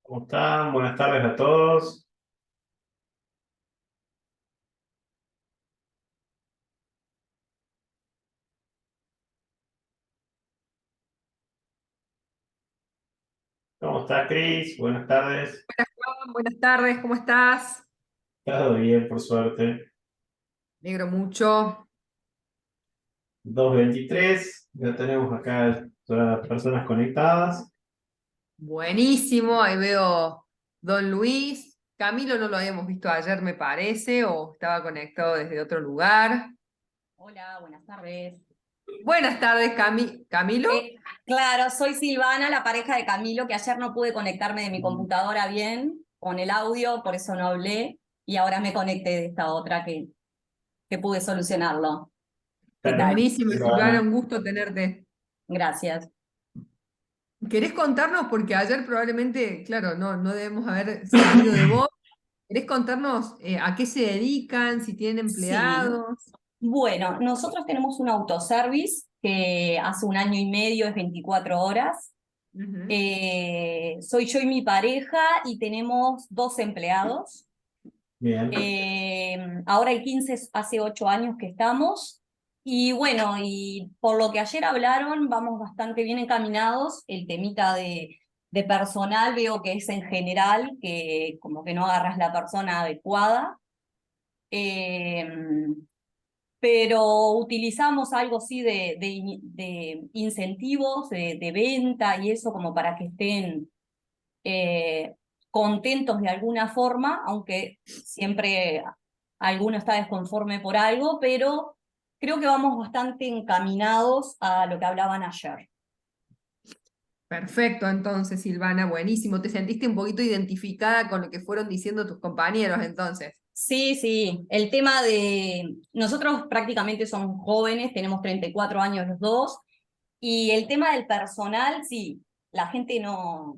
¿Cómo están? Buenas tardes a todos. ¿Cómo estás, Cris? Buenas tardes. Buenas tardes, ¿cómo estás? Todo bien, por suerte. Me alegro mucho. 2:23. Ya tenemos acá todas las personas conectadas. Buenísimo, ahí veo Don Luis. Camilo no lo habíamos visto ayer, me parece, o estaba conectado desde otro lugar. Hola, buenas tardes. Buenas tardes, Camilo. Claro, soy Silvana, la pareja de Camilo, que ayer no pude conectarme de mi computadora bien con el audio, por eso no hablé, y ahora me conecté de esta otra que pude solucionarlo. ¿Qué tal? Buenísimo, Silvana, Silvana. un gusto tenerte. Gracias. ¿Querés contarnos? Porque ayer probablemente, claro, no debemos haber sabido de vos. ¿Querés contarnos a qué se dedican, si tienen Sí. empleados? Bueno, nosotros tenemos un autoservice que hace un año y medio, es 24 horas. Ujú. Soy yo y mi pareja y tenemos 2 empleados. Bien. Ahora el 15 hace 8 años que estamos. Y bueno, y por lo que ayer hablaron, vamos bastante bien encaminados. El temita de personal veo que es en general, que como que no agarras la persona adecuada. Eh, pero utilizamos algo así de incentivos, de venta y eso como para que estén eh, contentos de alguna forma, aunque siempre alguno está desconforme por algo, pero creo que vamos bastante encaminados a lo que hablaban ayer. Perfecto, entonces, Silvana, buenísimo. ¿Te sentiste un poquito identificada con lo que fueron diciendo tus compañeros entonces? Sí, sí, el tema de... Nosotros prácticamente somos jóvenes, tenemos 34 años los dos, y el tema del personal, sí, la gente no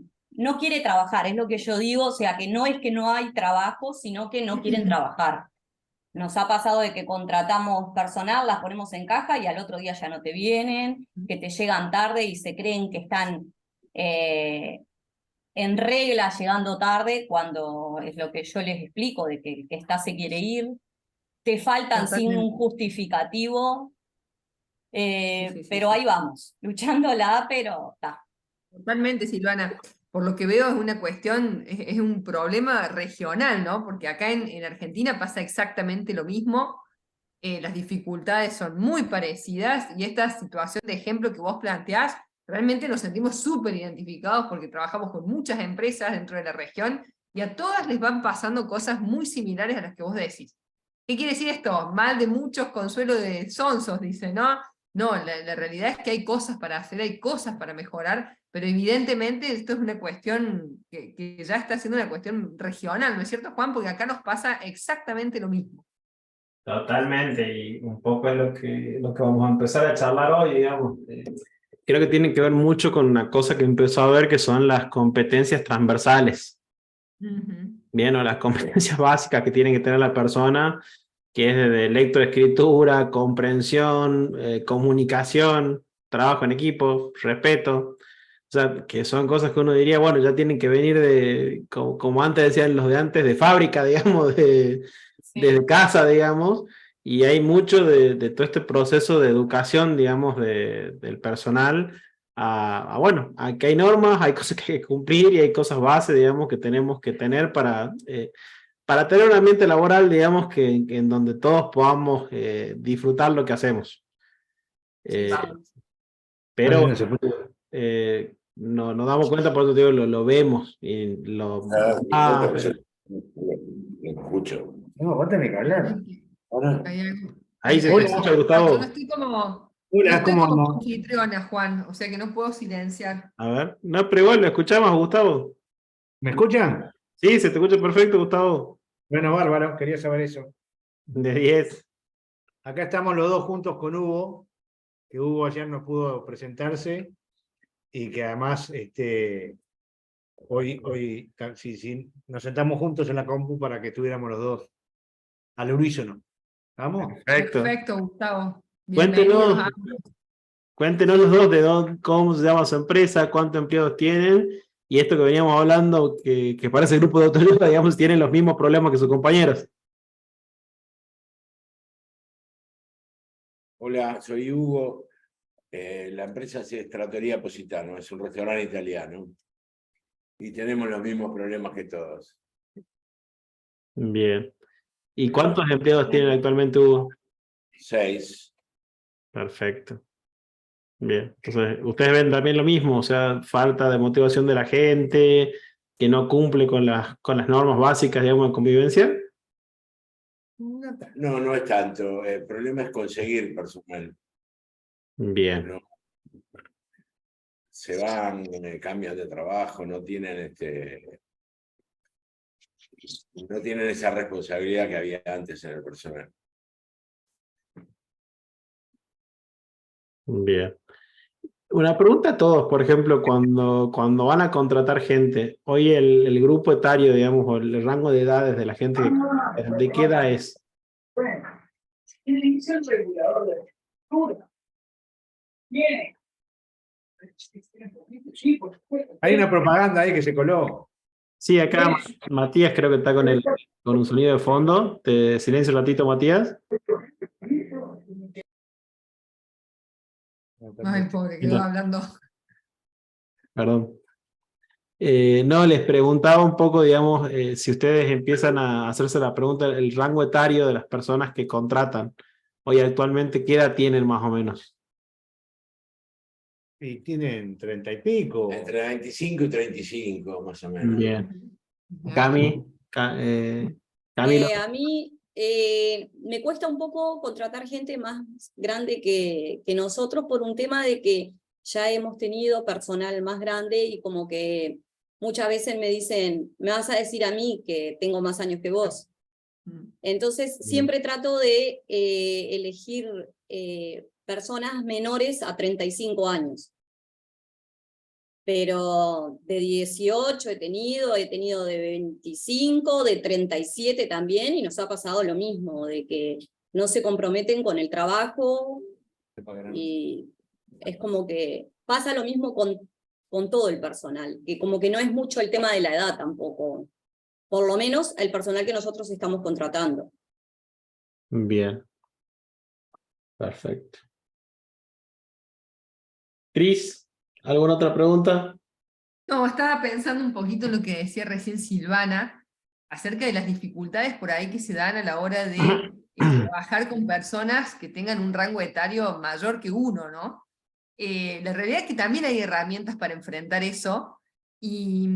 quiere trabajar, es lo que yo digo, o sea, que no es que no hay trabajo, sino que no quieren trabajar. Nos ha pasado de que contratamos personal, las ponemos en caja y al otro día ya no te vienen, que te llegan tarde y se creen que están eh, en regla llegando tarde, cuando es lo que yo les explico, de que el que está se quiere ir. Te faltan sin un Totalmente. justificativo, Sí, sí, sí, pero sí. ahí vamos, luchándola, pero está. Totalmente, Silvana. Por lo que veo es una cuestión, es un problema regional, ¿no? Porque acá en Argentina pasa exactamente lo mismo. Las dificultades son muy parecidas y esta situación de ejemplo que vos planteás, realmente nos sentimos súper identificados porque trabajamos con muchas empresas dentro de la región y a todas les van pasando cosas muy similares a las que vos decís. ¿Qué quiere decir esto? Mal de muchos, consuelo de sonsos, dice, ¿no? No, la realidad es que hay cosas para hacer, hay cosas para mejorar, pero evidentemente esto es una cuestión que ya está siendo una cuestión regional, ¿no es cierto, Juan? Porque acá nos pasa exactamente lo mismo. Totalmente. Y un poco es lo que vamos a empezar a charlar hoy, digamos. Creo que tiene que ver mucho con una cosa que empezó a ver, que son las competencias transversales. Ujú. Bien, o las competencias básicas que tiene que tener la persona, que es de lectoescritura, comprensión, comunicación, trabajo en equipo, respeto. O sea, que son cosas que uno diría, bueno, ya tienen que venir de, como antes decían los de antes, de fábrica, digamos, desde Sí. casa, digamos, y hay mucho de todo este proceso de educación, digamos, del personal, bueno, a que hay normas, hay cosas que hay que cumplir y hay cosas base, digamos, que tenemos que tener para tener un ambiente laboral, digamos, que en donde todos podamos disfrutar lo que hacemos. Sí, Eh, sí. pero Bueno, se puede. no, nos damos cuenta, por eso te digo, lo vemos y Yo lo escucho. No, vos tenés que hablar. Ahora. ahí se te Sí, escucha, yo no Gustavo. estoy como, no Hola, estoy ¿cómo como andamos? anfitriona, Juan, o sea que no puedo silenciar. A ver, no, pero igual lo escuchamos, Gustavo. ¿Me escuchan? Sí, se te escucha perfecto, Gustavo. Bueno, bárbaro, quería saber eso. De 10. Acá estamos los dos juntos con Hugo, que Hugo ayer no pudo presentarse y que además hoy sí, nos sentamos juntos en la compu para que estuviéramos los dos al unísono. ¿Vamos? Perfecto. Perfecto, Gustavo. Bienvenidos Cuéntenos, a... cuéntenos los dos de cómo se llama su empresa, cuántos empleados tienen Y esto que veníamos hablando, que parece el grupo de autoayuda, digamos, tienen los mismos problemas que sus compañeros. Hola, soy Hugo. La empresa es Trattoria Positano, es un restaurante italiano. Y tenemos los mismos problemas que todos. Bien. ¿Y cuántos empleados tienen actualmente, Hugo? 6. Perfecto. Bien. Entonces, ¿ustedes ven también lo mismo? O sea, falta de motivación de la gente, que no cumple con las normas básicas, digamos, de convivencia. No, no es tanto. El problema es conseguir personal. Bien. No, se van, cambian de trabajo, no tienen esa responsabilidad que había antes en el personal. Bien. Una pregunta a todos, por ejemplo, cuando van a contratar gente, hoy el grupo etario, digamos, o el rango de edades de la gente, ¿de qué edad es? Dice el regulador de lectura. Bien. Sí, por supuesto. Hay una propaganda ahí que se coló. Sí, acá Matías creo que está con un sonido de fondo. Te silencio un ratito, Matías. Ay, pobre, quedó hablando. Perdón. No, les preguntaba un poco, digamos, si ustedes empiezan a hacerse la pregunta, el rango etario de las personas que contratan. Hoy actualmente, ¿qué edad tienen más o menos? Y tienen 30 y pico. Entre 25 y 35, más o menos. Bien. Cami, Camilo. A mí me cuesta un poco contratar gente más grande que nosotros por un tema de que ya hemos tenido personal más grande y como que muchas veces me dicen, me vas a decir a mí que tengo más años que vos. Entonces siempre trato de elegir personas menores a 35 años. Pero de 18 he tenido de 25, de 37 también, y nos ha pasado lo mismo, de que no se comprometen con el trabajo, y es como que pasa lo mismo con todo el personal, que como que no es mucho el tema de la edad tampoco, por lo menos el personal que nosotros estamos contratando. Bien. Perfecto. Cris, ¿alguna otra pregunta? No, estaba pensando un poquito en lo que decía recién Silvana, acerca de las dificultades por ahí que se dan a la hora de trabajar con personas que tengan un rango etario mayor que uno, ¿no? La realidad es que también hay herramientas para enfrentar eso y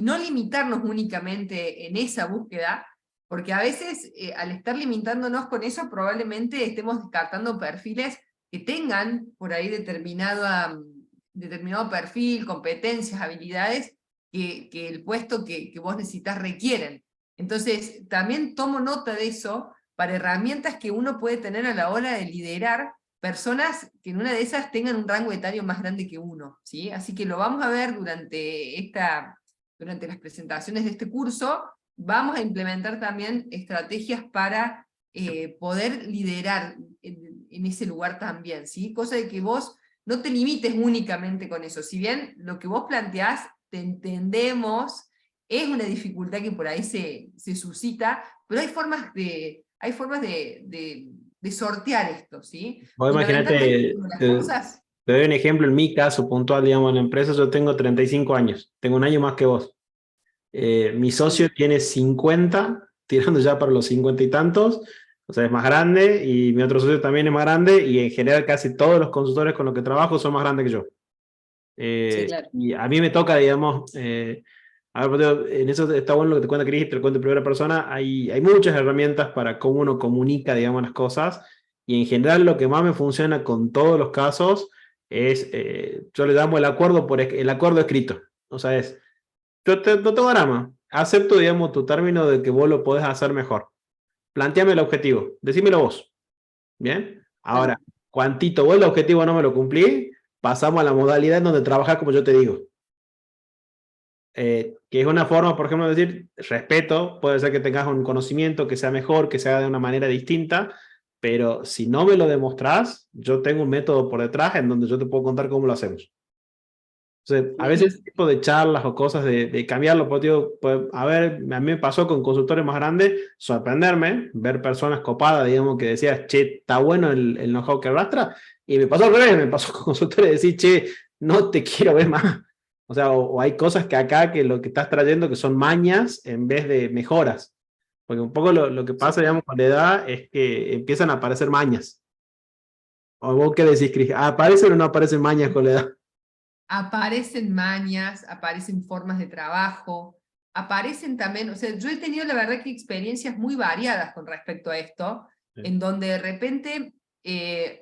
no limitarnos únicamente en esa búsqueda, porque a veces al estar limitándonos con eso probablemente estemos descartando perfiles que tengan por ahí determinado perfil, competencias, habilidades que el puesto que vos necesitas requieren. Entonces, también tomo nota de eso para herramientas que uno puede tener a la hora de liderar personas que en una de esas tengan un rango etario más grande que uno, ¿sí? Así que lo vamos a ver durante las presentaciones de este curso. Vamos a implementar también estrategias para poder liderar en ese lugar también, ¿sí? Cosa de que vos no te limites únicamente con eso. Si bien lo que vos planteás, te entendemos, es una dificultad que por ahí se suscita, pero hay formas de sortear esto, ¿sí? Vos imagínate, te doy un ejemplo, en mi caso puntual, digamos, en la empresa yo tengo 35 años, tengo un año más que vos. Mi socio tiene 50, tirando ya para los 50 y tantos, o sea, es más grande, y mi otro socio también es más grande, y en general casi todos los consultores con los que trabajo son más grandes que yo. Sí, claro. Y a mí me toca, digamos, a ver, en eso está bueno lo que te cuenta Cris, te lo cuento en primera persona, hay muchas herramientas para cómo uno comunica, digamos, las cosas, y en general lo que más me funciona con todos los casos es, yo le llamo el acuerdo escrito, o sea, yo no tengo drama, acepto, digamos, tu término de que vos lo podés hacer mejor, planteame el objetivo, decímelo vos, ¿bien? Ahora, cuantito vos el objetivo no me lo cumplí, pasamos a la modalidad en donde trabajás como yo te digo. Que es una forma, por ejemplo, de decir respeto, puede ser que tengas un conocimiento que sea mejor, que sea de una manera distinta, pero si no me lo demostrás, yo tengo un método por detrás en donde yo te puedo contar cómo lo hacemos. O Entonces, a veces ese tipo de charlas o cosas de cambiarlo, pues, digo, pues, a ver, a mí me pasó con consultores más grandes, sorprenderme, ver personas copadas, digamos, que decías, che, está bueno el know-how que arrastra, y me pasó al revés, me pasó con consultores decir, che, no te quiero ver más. O sea, o hay cosas que acá que lo que estás trayendo que son mañas en vez de mejoras. Porque un poco lo que pasa, digamos, con la edad es que empiezan a aparecer mañas. ¿O vos qué decís, Cris? ¿Aparecen o no aparecen mañas con la edad? Aparecen mañas, aparecen formas de trabajo, aparecen también, o sea, yo he tenido la verdad que experiencias muy variadas con respecto a esto, Sí. en donde de repente,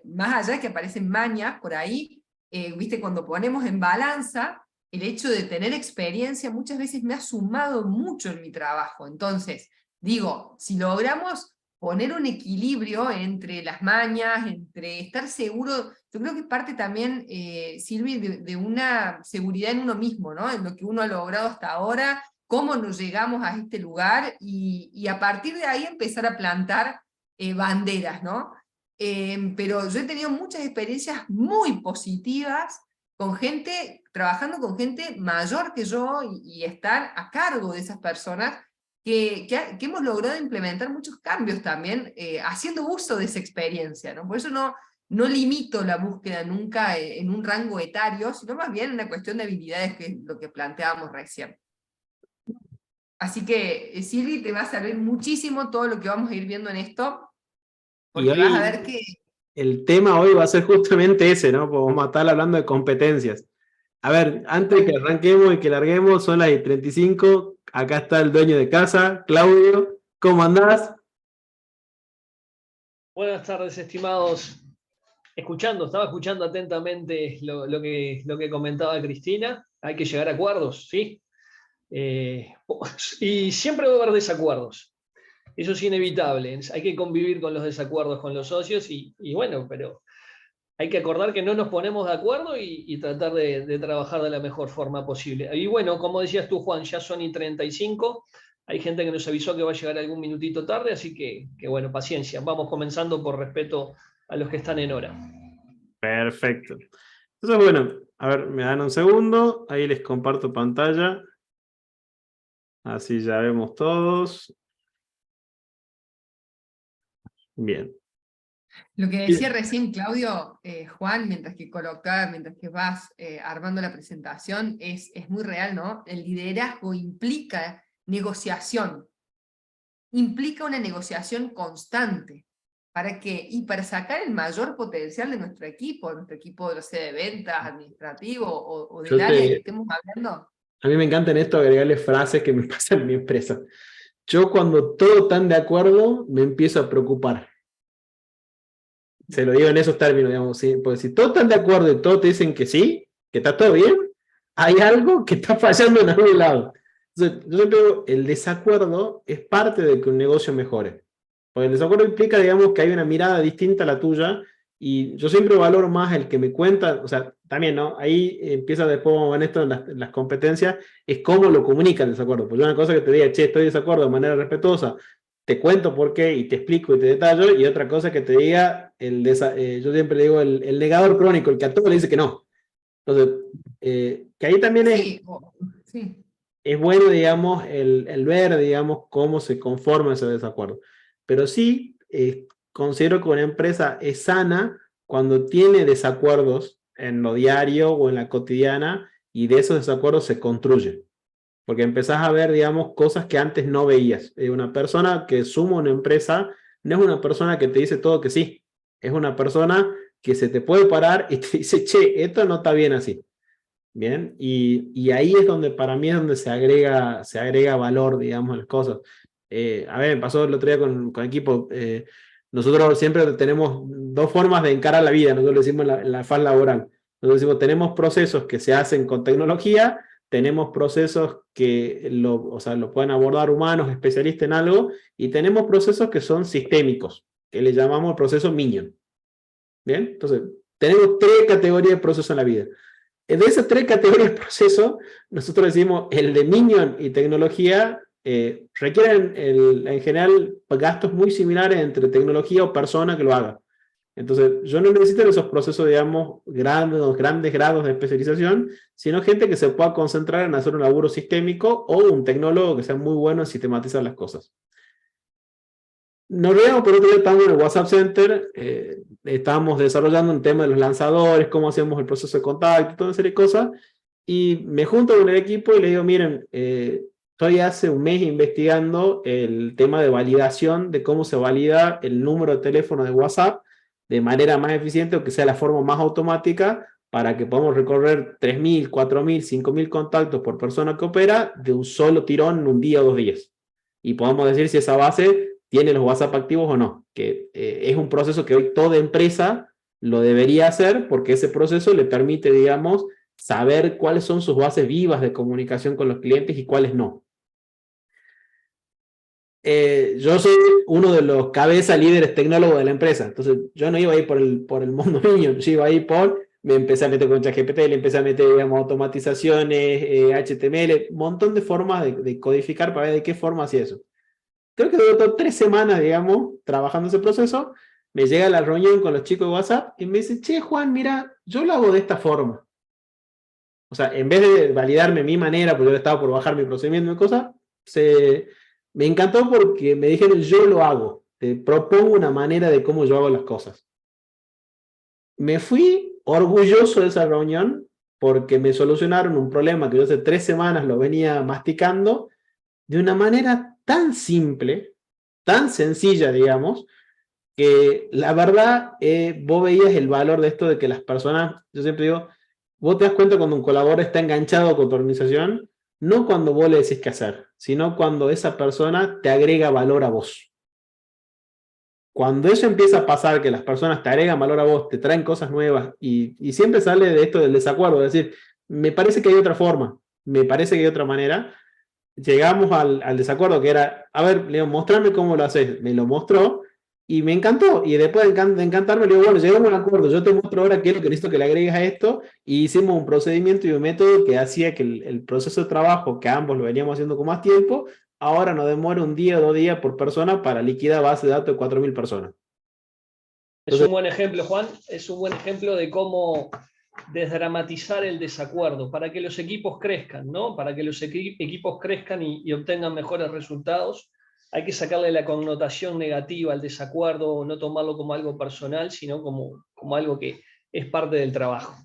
más allá de que aparecen mañas por ahí, viste, cuando ponemos en balanza, el hecho de tener experiencia muchas veces me ha sumado mucho en mi trabajo. Entonces, digo, si logramos poner un equilibrio entre las mañas, entre estar seguro, yo creo que parte también, Silvi, de una seguridad en uno mismo, ¿no? En lo que uno ha logrado hasta ahora, cómo nos llegamos a este lugar, y a partir de ahí empezar a plantar banderas, ¿no? Pero yo he tenido muchas experiencias muy positivas con gente, trabajando con gente mayor que yo, y estar a cargo de esas personas, que hemos logrado implementar muchos cambios también, haciendo uso de esa experiencia, ¿no? Por eso no limito la búsqueda nunca en un rango etario, sino más bien en una cuestión de habilidades, que es lo que planteábamos recién. Así que, Silvi, te va a servir muchísimo todo lo que vamos a ir viendo en esto, Y porque vas a hoy ver que... el tema hoy va a ser justamente ese, ¿no? Pues vamos a estar hablando de competencias. A ver, antes de que arranquemos y que larguemos, son las 35. Acá está el dueño de casa, Claudio. ¿Cómo andás? Buenas tardes, estimados. Estaba escuchando atentamente lo que comentaba Cristina. Hay que llegar a acuerdos, ¿sí? Y siempre va a haber desacuerdos. Eso es inevitable. Hay que convivir con los desacuerdos con los socios y bueno, pero hay que acordar que no nos ponemos de acuerdo y tratar de trabajar de la mejor forma posible. Y bueno, como decías tú, Juan, ya son y 35. Hay gente que nos avisó que va a llegar algún minutito tarde, así que bueno, paciencia. Vamos comenzando por respeto a los que están en hora. Perfecto. Entonces, bueno, a ver, me dan un segundo. Ahí les comparto pantalla. Así ya vemos todos. Bien. Lo que decía recién Claudio, Juan, mientras que vas armando la presentación, es muy real, ¿no? El liderazgo implica negociación, implica una negociación constante. ¿Para qué? Y para sacar el mayor potencial de nuestro equipo de, de ventas, administrativo o del área que estemos hablando. A mí me encanta en esto agregarle frases que me pasan en mi empresa. Yo cuando todos están de acuerdo, me empiezo a preocupar. Se lo digo en esos términos, digamos, ¿sí? Porque si todos están de acuerdo y todos te dicen que sí, que está todo bien, hay algo que está fallando en algún lado. Entonces, yo siempre digo, el desacuerdo es parte de que un negocio mejore. Porque el desacuerdo implica, digamos, que hay una mirada distinta a la tuya, y yo siempre valoro más el que me cuenta, o sea, también, ¿no? Ahí empieza después, en esto, en las competencias, es cómo lo comunica el desacuerdo. Pues una cosa que te diga, che, estoy de desacuerdo de manera respetuosa, te cuento por qué y te explico y te detallo, y otra cosa que te diga, yo siempre le digo el negador crónico, el que a todo le dice que no. Entonces, que ahí también Sí. es bueno, digamos, el ver, digamos, cómo se conforma ese desacuerdo. Pero sí, considero que una empresa es sana cuando tiene desacuerdos en lo diario o en la cotidiana, y de esos desacuerdos se construye. Porque empezás a ver, digamos, cosas que antes no veías. Una persona que suma una empresa no es una persona que te dice todo que sí. Es una persona que se te puede parar y te dice, che, esto no está bien así. Bien, y ahí es donde para mí es donde se agrega valor, digamos, a las cosas. A ver, me pasó el otro día con equipo. Nosotros siempre tenemos dos formas de encarar la vida. Nosotros lo decimos en la faz laboral. Nosotros decimos, tenemos procesos que se hacen con tecnología, tenemos procesos que o sea, lo pueden abordar humanos, especialistas en algo, y tenemos procesos que son sistémicos, que le llamamos el proceso Minion. Bien, entonces, tenemos 3 categorías de procesos en la vida. De esas 3 categorías de proceso, nosotros decimos el de Minion y tecnología requieren en general gastos muy similares entre tecnología o persona que lo haga. Entonces, yo no necesito esos procesos, digamos, grandes grados de especialización, sino gente que se pueda concentrar en hacer un laburo sistémico o un tecnólogo que sea muy bueno en sistematizar las cosas. Nos veíamos por otro día, estamos en el WhatsApp Center, estábamos desarrollando un tema de los lanzadores, cómo hacemos el proceso de contacto, toda una serie de cosas, y me junto con el equipo y le digo, miren, estoy hace un mes investigando el tema de validación, de cómo se valida el número de teléfono de WhatsApp de manera más eficiente o que sea la forma más automática para que podamos recorrer 3.000, 4.000, 5.000 contactos por persona que opera de un solo tirón en un día o 2 días. Y podamos decir si esa base tiene los WhatsApp activos o no, que es un proceso que hoy toda empresa lo debería hacer porque ese proceso le permite, digamos, saber cuáles son sus bases vivas de comunicación con los clientes y cuáles no. Yo soy uno de los cabeza líderes tecnólogos de la empresa, entonces yo no iba a ir por el mundo niño, yo iba a ir me empecé a meter con ChatGPT, le empecé a meter, digamos, automatizaciones, HTML, un montón de formas de codificar para ver de qué forma hacía eso. Creo que duró 3 semanas, digamos, trabajando ese proceso, me llega la reunión con los chicos de WhatsApp y me dice, che, Juan, mira, yo lo hago de esta forma. O sea, en vez de validarme mi manera, porque yo estaba por bajar mi procedimiento y cosas, me encantó porque me dijeron, yo lo hago, te propongo una manera de cómo yo hago las cosas. Me fui orgulloso de esa reunión porque me solucionaron un problema que yo hace 3 semanas lo venía masticando de una manera tan simple, tan sencilla, digamos, que la verdad, vos veías el valor de esto de que las personas, yo siempre digo, vos te das cuenta cuando un colaborador está enganchado con tu organización, no cuando vos le decís qué hacer, sino cuando esa persona te agrega valor a vos. Cuando eso empieza a pasar, que las personas te agregan valor a vos, te traen cosas nuevas, y siempre sale de esto del desacuerdo, es decir, me parece que hay otra forma, me parece que hay otra manera, llegamos al desacuerdo que era, a ver, Leo, mostrame cómo lo haces, me lo mostró, y me encantó, y después de encantarme, le digo, bueno, llegamos a un acuerdo, yo te muestro ahora qué es lo que necesito que le agregues a esto, y hicimos un procedimiento y un método que hacía que el proceso de trabajo, que ambos lo veníamos haciendo con más tiempo, ahora nos demora 1 día o 2 días por persona para liquidar base de datos de 4.000 personas. Es un buen ejemplo, Juan, es un buen ejemplo de cómo desdramatizar el desacuerdo para que los equipos crezcan, ¿no? Para que los equipos crezcan y obtengan mejores resultados. Hay que sacarle la connotación negativa al desacuerdo, no tomarlo como algo personal, sino como algo que es parte del trabajo.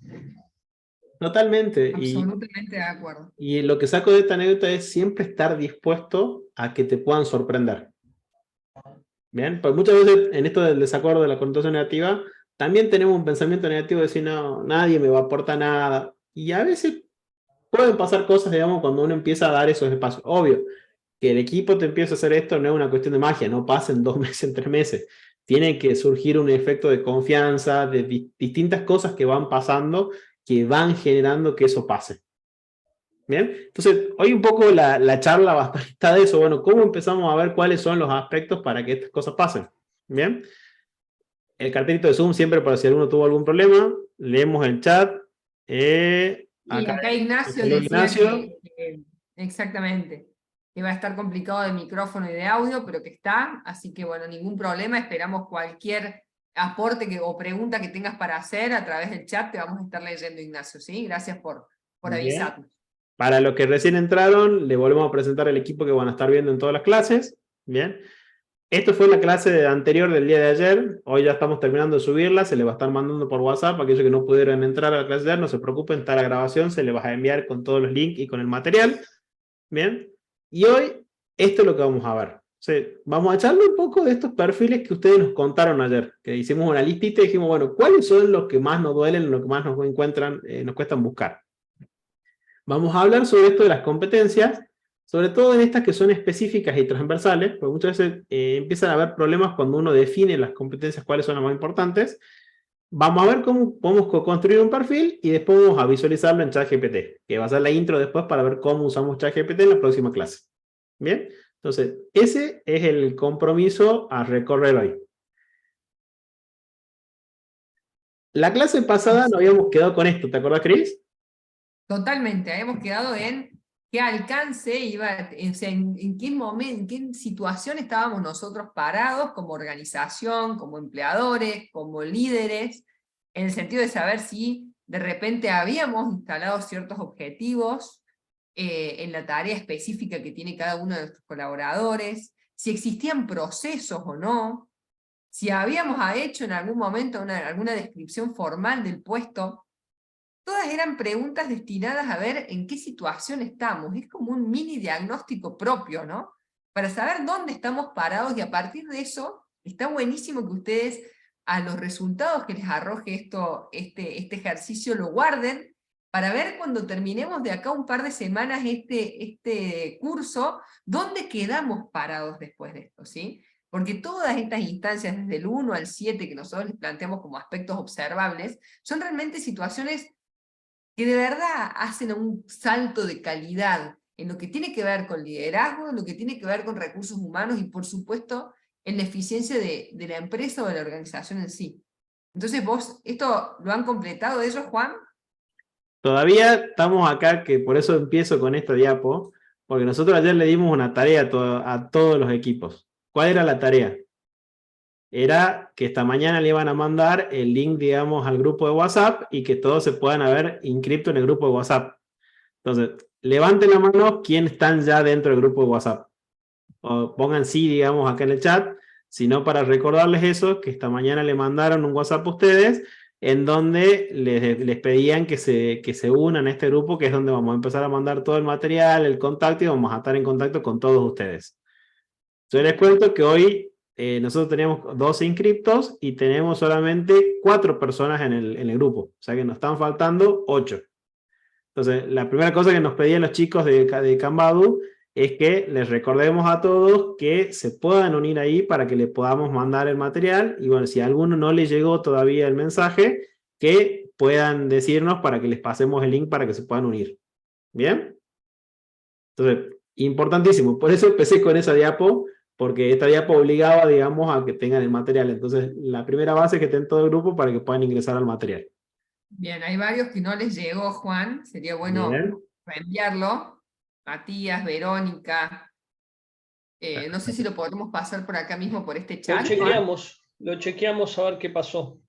Totalmente. Absolutamente de acuerdo. Y lo que saco de esta anécdota es siempre estar dispuesto a que te puedan sorprender. Bien, pues muchas veces en esto del desacuerdo de la connotación negativa, también tenemos un pensamiento negativo de decir, no, nadie me va a aportar nada. Y a veces pueden pasar cosas, digamos, cuando uno empieza a dar esos espacios. Obvio, que el equipo te empiece a hacer esto no es una cuestión de magia, no pasa en 2 meses, en 3 meses. Tiene que surgir un efecto de confianza, de distintas cosas que van pasando, que van generando que eso pase. Bien, entonces hoy un poco la charla va a estar de eso, bueno, ¿cómo empezamos a ver cuáles son los aspectos para que estas cosas pasen? Bien, el cartelito de Zoom siempre para si alguno tuvo algún problema, leemos el chat. Y acá Ignacio decía Ignacio. exactamente, que va a estar complicado de micrófono y de audio, pero que está, así que bueno, ningún problema, esperamos cualquier aporte o pregunta que tengas para hacer a través del chat, te vamos a estar leyendo, Ignacio, ¿sí? Gracias por avisarnos. Para los que recién entraron, le volvemos a presentar el equipo que van a estar viendo en todas las clases. Bien. Esto fue la clase anterior del día de ayer. Hoy ya estamos terminando de subirla. Se le va a estar mandando por WhatsApp. Aquellos que no pudieron entrar a la clase de ayer, no se preocupen, está la grabación. Se le va a enviar con todos los links y con el material. Bien. Y hoy, esto es lo que vamos a ver. Vamos a echarle un poco de estos perfiles que ustedes nos contaron ayer. Que hicimos una listita y dijimos, bueno, ¿cuáles son los que más nos duelen, los que más nos encuentran, nos cuestan buscar? Vamos a hablar sobre esto de las competencias, sobre todo en estas que son específicas y transversales, porque muchas veces empiezan a haber problemas cuando uno define las competencias, cuáles son las más importantes. Vamos a ver cómo podemos construir un perfil y después vamos a visualizarlo en ChatGPT, que va a ser la intro después para ver cómo usamos ChatGPT en la próxima clase. Bien, entonces ese es el compromiso a recorrer hoy. La clase pasada nos habíamos quedado con esto, ¿te acuerdas, Cris? Totalmente, habíamos quedado en qué alcance iba, o sea, en qué momento, en qué situación estábamos nosotros parados como organización, como empleadores, como líderes, en el sentido de saber si de repente habíamos instalado ciertos objetivos en la tarea específica que tiene cada uno de nuestros colaboradores, si existían procesos o no, si habíamos hecho en algún momento alguna descripción formal del puesto. Todas eran preguntas destinadas a ver en qué situación estamos. Es como un mini diagnóstico propio, ¿no? Para saber dónde estamos parados, y a partir de eso, está buenísimo que ustedes a los resultados que les arroje este ejercicio lo guarden, para ver cuando terminemos de acá un par de semanas este curso, dónde quedamos parados después de esto, ¿sí? Porque todas estas instancias, desde el 1 al 7, que nosotros les planteamos como aspectos observables, son realmente situaciones que de verdad hacen un salto de calidad en lo que tiene que ver con liderazgo, en lo que tiene que ver con recursos humanos y por supuesto en la eficiencia de la empresa o de la organización en sí. Entonces vos, ¿esto lo han completado ellos, Juan? Todavía estamos acá, que por eso empiezo con esta diapo, porque nosotros ayer le dimos una tarea a todos los equipos. ¿Cuál era la tarea? Era que esta mañana le iban a mandar el link, digamos, al grupo de WhatsApp y que todos se puedan haber inscrito en el grupo de WhatsApp. Entonces, levanten la mano quién están ya dentro del grupo de WhatsApp. O pongan sí, digamos, acá en el chat, sino para recordarles eso, que esta mañana le mandaron un WhatsApp a ustedes en donde les pedían que se unan a este grupo, que es donde vamos a empezar a mandar todo el material, el contacto, y vamos a estar en contacto con todos ustedes. Yo les cuento que hoy nosotros teníamos 12 inscriptos y tenemos solamente 4 personas en el grupo, o sea que nos están faltando 8. Entonces, la primera cosa que nos pedían los chicos de Kanbadu es que les recordemos a todos que se puedan unir ahí para que le podamos mandar el material, y bueno, si a alguno no le llegó todavía el mensaje, que puedan decirnos para que les pasemos el link para que se puedan unir. ¿Bien? Entonces, importantísimo, por eso empecé con esa diapo, porque esta diapo obligaba, digamos, a que tengan el material. Entonces, la primera base es que estén todo el grupo para que puedan ingresar al material. Bien, hay varios que no les llegó, Juan, sería bueno Bien. reenviarlo. Matías, Verónica, no sé si lo podemos pasar por acá mismo, por este chat. Lo chequeamos a ver qué pasó.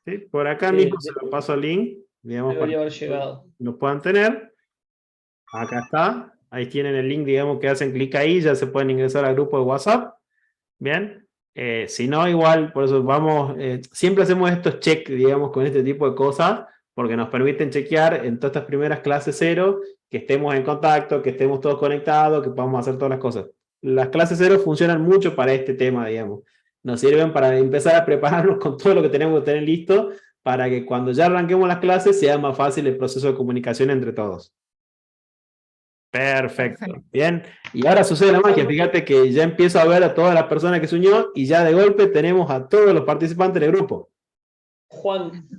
¿Sí? Por acá mismo se lo paso el link, digamos, Debería para haber llegado. que lo puedan tener. Acá está, ahí tienen el link, digamos, que hacen clic ahí, ya se pueden ingresar al grupo de WhatsApp. Bien, si no, igual, por eso vamos, siempre hacemos estos check, digamos, con este tipo de cosas, porque nos permiten chequear en todas estas primeras clases 0, que estemos en contacto, que estemos todos conectados, que podamos hacer todas las cosas. Las clases 0 funcionan mucho para este tema, digamos. Nos sirven para empezar a prepararnos con todo lo que tenemos que tener listo, para que cuando ya arranquemos las clases sea más fácil el proceso de comunicación entre todos. Perfecto, bien. Y ahora sucede la magia, fíjate que ya empiezo a ver a todas las personas que se unió y ya de golpe tenemos a todos los participantes del grupo. Juan,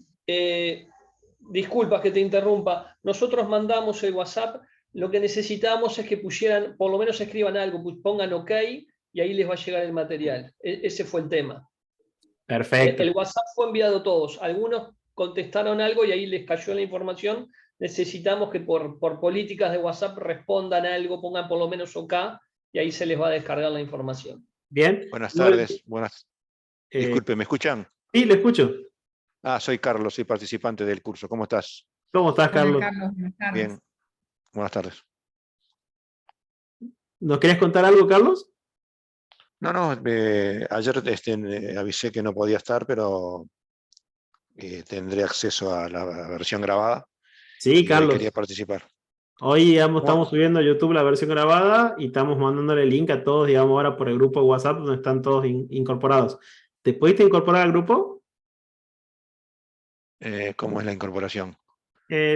disculpa que te interrumpa. Nosotros mandamos el WhatsApp, lo que necesitamos es que pusieran, por lo menos escriban algo, pongan OK y ahí les va a llegar el material. Ese fue el tema. Perfecto. El WhatsApp fue enviado a todos. Algunos contestaron algo y ahí les cayó la información. Necesitamos que por políticas de WhatsApp respondan algo, pongan por lo menos OK y ahí se les va a descargar la información. Bien. Buenas tardes. Disculpe, ¿me escuchan? Sí, le escucho. Soy Carlos, soy participante del curso. ¿Cómo estás? ¿Cómo estás, Carlos? Hola, Carlos, buenas tardes. Bien. Buenas tardes. ¿Nos querés contar algo, Carlos? No, ayer avisé que no podía estar, pero tendré acceso a la versión grabada. Sí, Carlos. Quería participar. Hoy estamos subiendo a YouTube la versión grabada y estamos mandándole el link a todos, digamos, ahora por el grupo de WhatsApp donde están todos incorporados. ¿Te pudiste incorporar al grupo? ¿Cómo es la incorporación?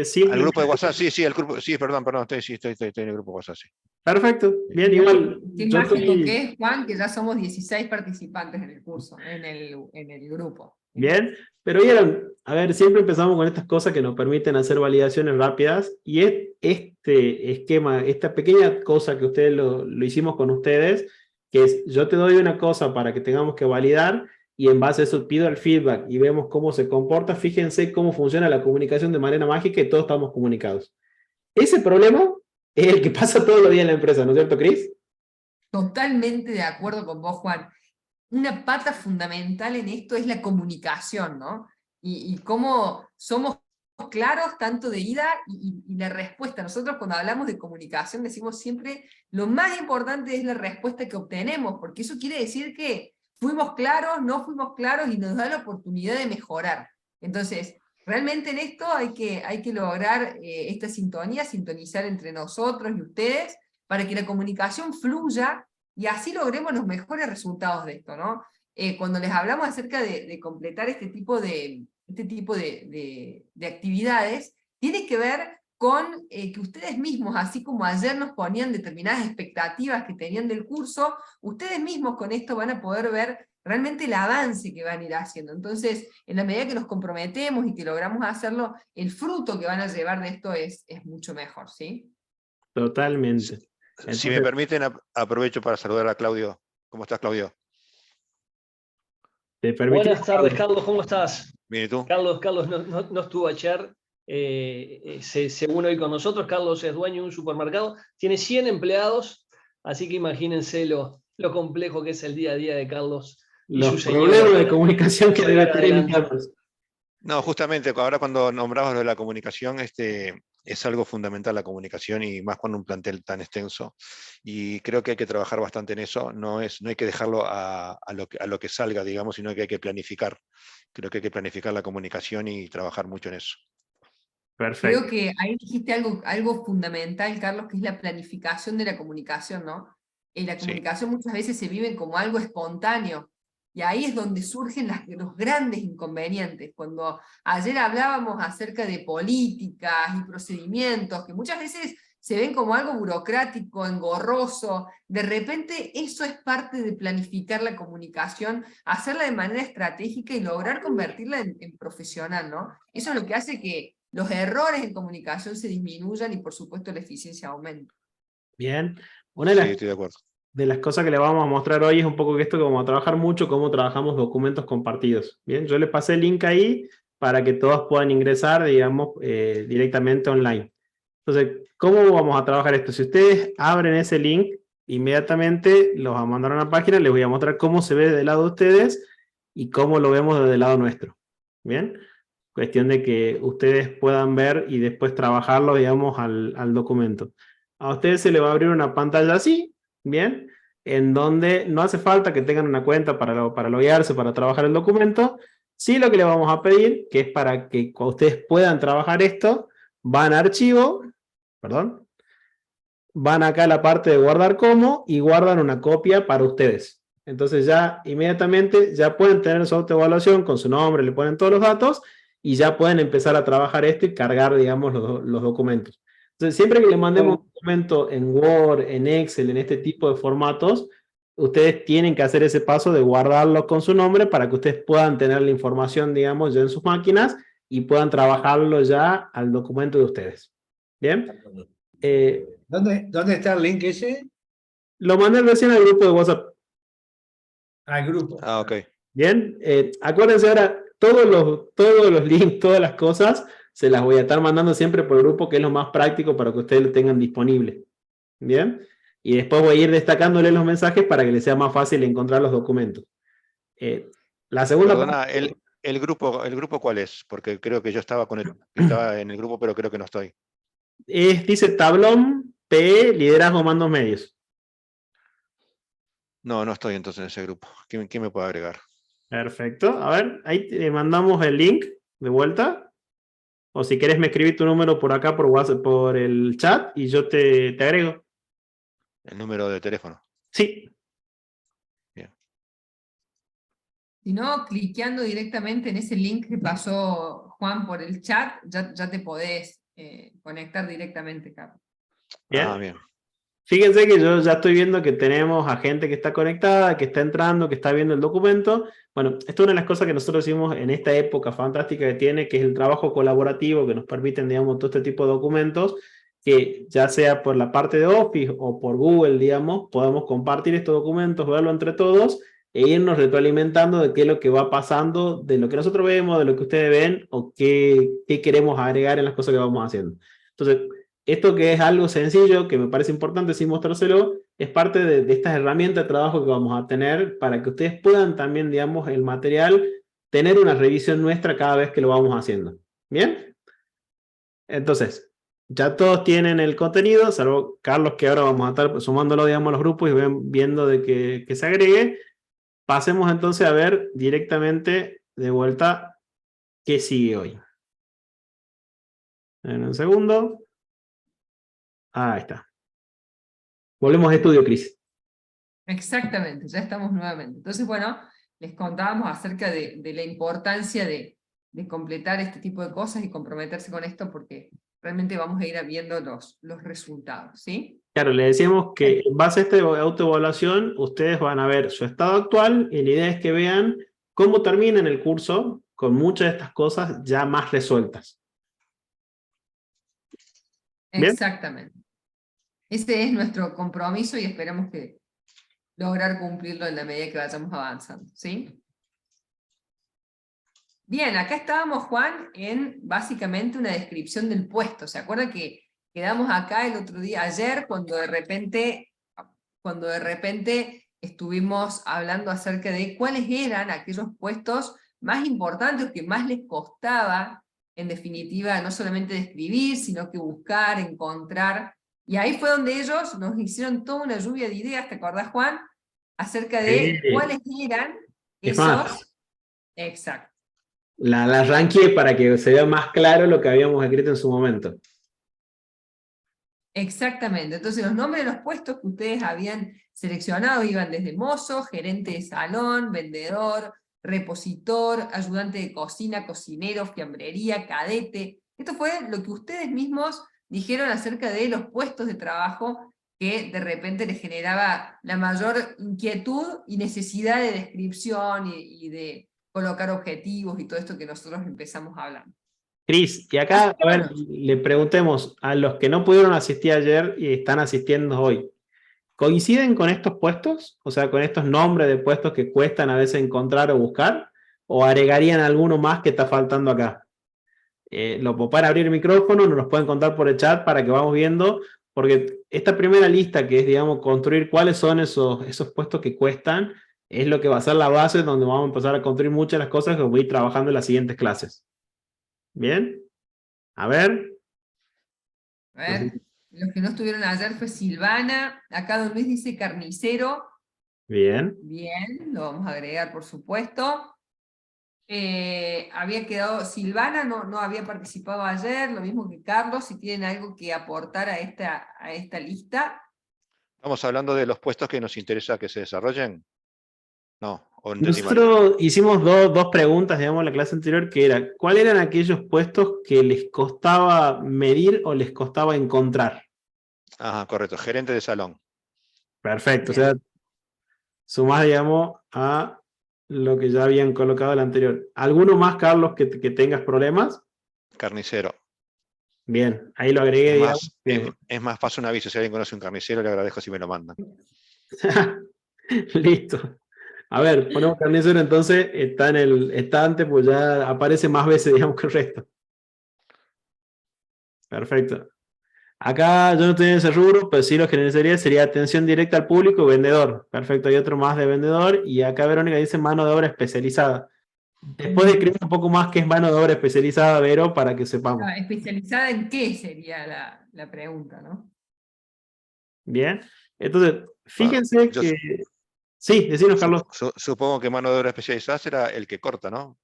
Sí. ¿Al grupo de WhatsApp? Sí, el grupo, sí, perdón, estoy en el grupo de WhatsApp, sí. Perfecto, bien, igual. Qué mágico que es, Juan, que ya somos 16 participantes en el curso, en el grupo. Bien, pero vieron, a ver, siempre empezamos con estas cosas que nos permiten hacer validaciones rápidas, y este esquema, esta pequeña cosa que ustedes lo hicimos con ustedes, que es, yo te doy una cosa para que tengamos que validar, y en base a eso pido el feedback y vemos cómo se comporta. Fíjense cómo funciona la comunicación de manera mágica y todos estamos comunicados. Ese problema es el que pasa todos los días en la empresa, ¿no es cierto, Cris? Totalmente de acuerdo con vos, Juan. Una pata fundamental en esto es la comunicación, ¿no? Y cómo somos claros tanto de ida y la respuesta. Nosotros cuando hablamos de comunicación decimos siempre lo más importante es la respuesta que obtenemos, porque eso quiere decir que fuimos claros, no fuimos claros y nos da la oportunidad de mejorar. Entonces, realmente en esto hay que lograr esta sintonía, sintonizar entre nosotros y ustedes, para que la comunicación fluya y así logremos los mejores resultados de esto, ¿no? Cuando les hablamos acerca de completar este tipo de actividades, tiene que ver con que ustedes mismos, así como ayer nos ponían determinadas expectativas que tenían del curso, ustedes mismos con esto van a poder ver realmente el avance que van a ir haciendo. Entonces, en la medida que nos comprometemos y que logramos hacerlo, el fruto que van a llevar de esto es mucho mejor, ¿sí? Totalmente. Si me permiten, aprovecho para saludar a Claudio. ¿Cómo estás, Claudio? ¿Te permite? Buenas tardes, Carlos, ¿cómo estás? Bien, ¿y tú? Carlos no estuvo ayer, se une hoy con nosotros. Carlos es dueño de un supermercado, tiene 100 empleados, así que imagínense lo complejo que es el día a día de Carlos y su Los señora problemas de comunicación que debe sacar tener adelante. internos. No, justamente, ahora cuando nombrabas lo de la comunicación, es algo fundamental la comunicación y más cuando un plantel tan extenso. Y creo que hay que trabajar bastante en eso. No hay que dejarlo a lo que salga, digamos, sino que hay que planificar. Creo que hay que planificar la comunicación y trabajar mucho en eso. Perfecto. Creo que ahí dijiste algo fundamental, Carlos, que es la planificación de la comunicación, ¿no? La Sí. comunicación muchas veces se vive como algo espontáneo, y ahí es donde surgen los grandes inconvenientes. Cuando ayer hablábamos acerca de políticas y procedimientos, que muchas veces se ven como algo burocrático, engorroso, de repente eso es parte de planificar la comunicación, hacerla de manera estratégica y lograr convertirla en profesional, ¿no? Eso es lo que hace que los errores en comunicación se disminuyan y por supuesto la eficiencia aumente. Bien. Una Sí, estoy de acuerdo. de las cosas que le vamos a mostrar hoy es un poco que esto, que vamos a trabajar mucho, cómo trabajamos documentos compartidos. Bien, yo le pasé el link ahí para que todos puedan ingresar, digamos, directamente online. Entonces, ¿cómo vamos a trabajar esto? Si ustedes abren ese link, inmediatamente los va a mandar a una página, les voy a mostrar cómo se ve del lado de ustedes y cómo lo vemos desde el lado nuestro. Bien, cuestión de que ustedes puedan ver y después trabajarlo, digamos, al documento. A ustedes se les va a abrir una pantalla así, bien, en donde no hace falta que tengan una cuenta para loguearse, para trabajar el documento. Sí, lo que les vamos a pedir, que es para que cuando ustedes puedan trabajar esto, van a archivo, perdón, van acá a la parte de guardar como y guardan una copia para ustedes. Entonces ya inmediatamente ya pueden tener su autoevaluación con su nombre, le ponen todos los datos y ya pueden empezar a trabajar esto y cargar, digamos, los documentos. Entonces, siempre que le mandemos un documento en Word, en Excel, en este tipo de formatos, ustedes tienen que hacer ese paso de guardarlo con su nombre para que ustedes puedan tener la información, digamos, ya en sus máquinas y puedan trabajarlo ya al documento de ustedes. ¿Bien? ¿Dónde está el link ese? Lo mandé recién al grupo de WhatsApp. Al grupo. Ah, ok. Bien, acuérdense ahora, todos los links, todas las cosas, se las voy a estar mandando siempre por grupo, que es lo más práctico para que ustedes lo tengan disponible. Bien, y después voy a ir destacándole los mensajes para que les sea más fácil encontrar los documentos. La segunda Perdona, parte ¿el grupo cuál es? Porque creo que yo estaba en el grupo, pero creo que no estoy. dice Tablón PE Liderazgo Mandos Medios. No, no estoy entonces en ese grupo. ¿Quién me puede agregar? Perfecto, a ver, ahí te mandamos el link de vuelta. O si querés me escribís tu número por acá por WhatsApp, por el chat y yo te agrego. El número de teléfono. Sí. Bien. Si no, cliqueando directamente en ese link que pasó Juan por el chat, ya te podés conectar directamente, Carlos. Bien. Ah, bien. Fíjense que yo ya estoy viendo que tenemos a gente que está conectada, que está entrando, que está viendo el documento. Bueno, esto es una de las cosas que nosotros hicimos en esta época fantástica que tiene, que es el trabajo colaborativo que nos permiten, digamos, todo este tipo de documentos, que ya sea por la parte de Office o por Google, digamos, podemos compartir estos documentos, verlo entre todos e irnos retroalimentando de qué es lo que va pasando, de lo que nosotros vemos, de lo que ustedes ven o qué queremos agregar en las cosas que vamos haciendo. Entonces, esto que es algo sencillo, que me parece importante sin mostrárselo, es parte de estas herramientas de trabajo que vamos a tener para que ustedes puedan también, digamos, el material, tener una revisión nuestra cada vez que lo vamos haciendo. ¿Bien? Entonces, ya todos tienen el contenido, salvo Carlos, que ahora vamos a estar sumándolo, digamos, a los grupos y viendo de que se agregue. Pasemos entonces a ver directamente de vuelta qué sigue hoy. En un segundo. Ahí está. Volvemos a estudio, Cris. Exactamente, ya estamos nuevamente. Entonces, bueno, les contábamos acerca de la importancia de completar este tipo de cosas y comprometerse con esto porque realmente vamos a ir viendo los resultados, ¿sí? Claro, le decíamos que en base a esta autoevaluación, ustedes van a ver su estado actual y la idea es que vean cómo termina en el curso con muchas de estas cosas ya más resueltas. ¿Bien? Exactamente. Ese es nuestro compromiso y esperamos que lograr cumplirlo en la medida que vayamos avanzando, ¿sí? Bien, acá estábamos, Juan, en básicamente una descripción del puesto. ¿Se acuerda que quedamos acá el otro día, ayer, cuando de repente estuvimos hablando acerca de cuáles eran aquellos puestos más importantes, que más les costaba, en definitiva, no solamente describir, sino que buscar, encontrar? Y ahí fue donde ellos nos hicieron toda una lluvia de ideas, ¿te acordás, Juan? Acerca de cuáles eran Es esos... más, Exacto. la ranqué para que se vea más claro lo que habíamos escrito en su momento. Exactamente, entonces los nombres de los puestos que ustedes habían seleccionado iban desde mozo, gerente de salón, vendedor, repositor, ayudante de cocina, cocinero, fiambrería, cadete. Esto fue lo que ustedes mismos dijeron acerca de los puestos de trabajo que de repente les generaba la mayor inquietud y necesidad de descripción y de colocar objetivos y todo esto que nosotros empezamos hablando. Cris, y acá, a ver, le preguntemos a los que no pudieron asistir ayer y están asistiendo hoy, ¿coinciden con estos puestos? O sea, con estos nombres de puestos que cuestan a veces encontrar o buscar, ¿o agregarían alguno más que está faltando acá? Lo pueden abrir el micrófono, nos los pueden contar por el chat para que vamos viendo, porque esta primera lista que es, digamos, construir cuáles son esos puestos que cuestan, es lo que va a ser la base donde vamos a empezar a construir muchas de las cosas que voy a ir trabajando en las siguientes clases. ¿Bien? A ver. A ver, los que no estuvieron ayer fue Silvana, acá don Luis dice carnicero. Bien. Bien, lo vamos a agregar por supuesto. Había quedado Silvana, no había participado ayer, lo mismo que Carlos, si tienen algo que aportar a esta lista. ¿Estamos hablando de los puestos que nos interesa que se desarrollen? No, o entendí mal. Nosotros hicimos dos preguntas, digamos, en la clase anterior, que era, ¿cuáles eran aquellos puestos que les costaba medir o les costaba encontrar? Ajá, correcto, gerente de salón. Perfecto, Bien. o sea, sumás, digamos, a lo que ya habían colocado el anterior. ¿Alguno más, Carlos, que tengas problemas? Carnicero. Bien, ahí lo agregué, digamos. Es más, paso un aviso, si alguien conoce un carnicero, le agradezco si me lo mandan. Listo. A ver, ponemos carnicero, entonces está en el estante, pues ya aparece más veces, digamos, que el resto. Perfecto. Acá yo no estoy en ese rubro, pero sí lo que necesitaría sería atención directa al público, vendedor. Perfecto, hay otro más de vendedor. Y acá Verónica dice mano de obra especializada. Después de escribir un poco más qué es mano de obra especializada, Vero, para que sepamos. ¿Especializada en qué sería la pregunta, no? Bien. Entonces, fíjense que... Sí, decinos, Carlos. Supongo que mano de obra especializada será el que corta, ¿no?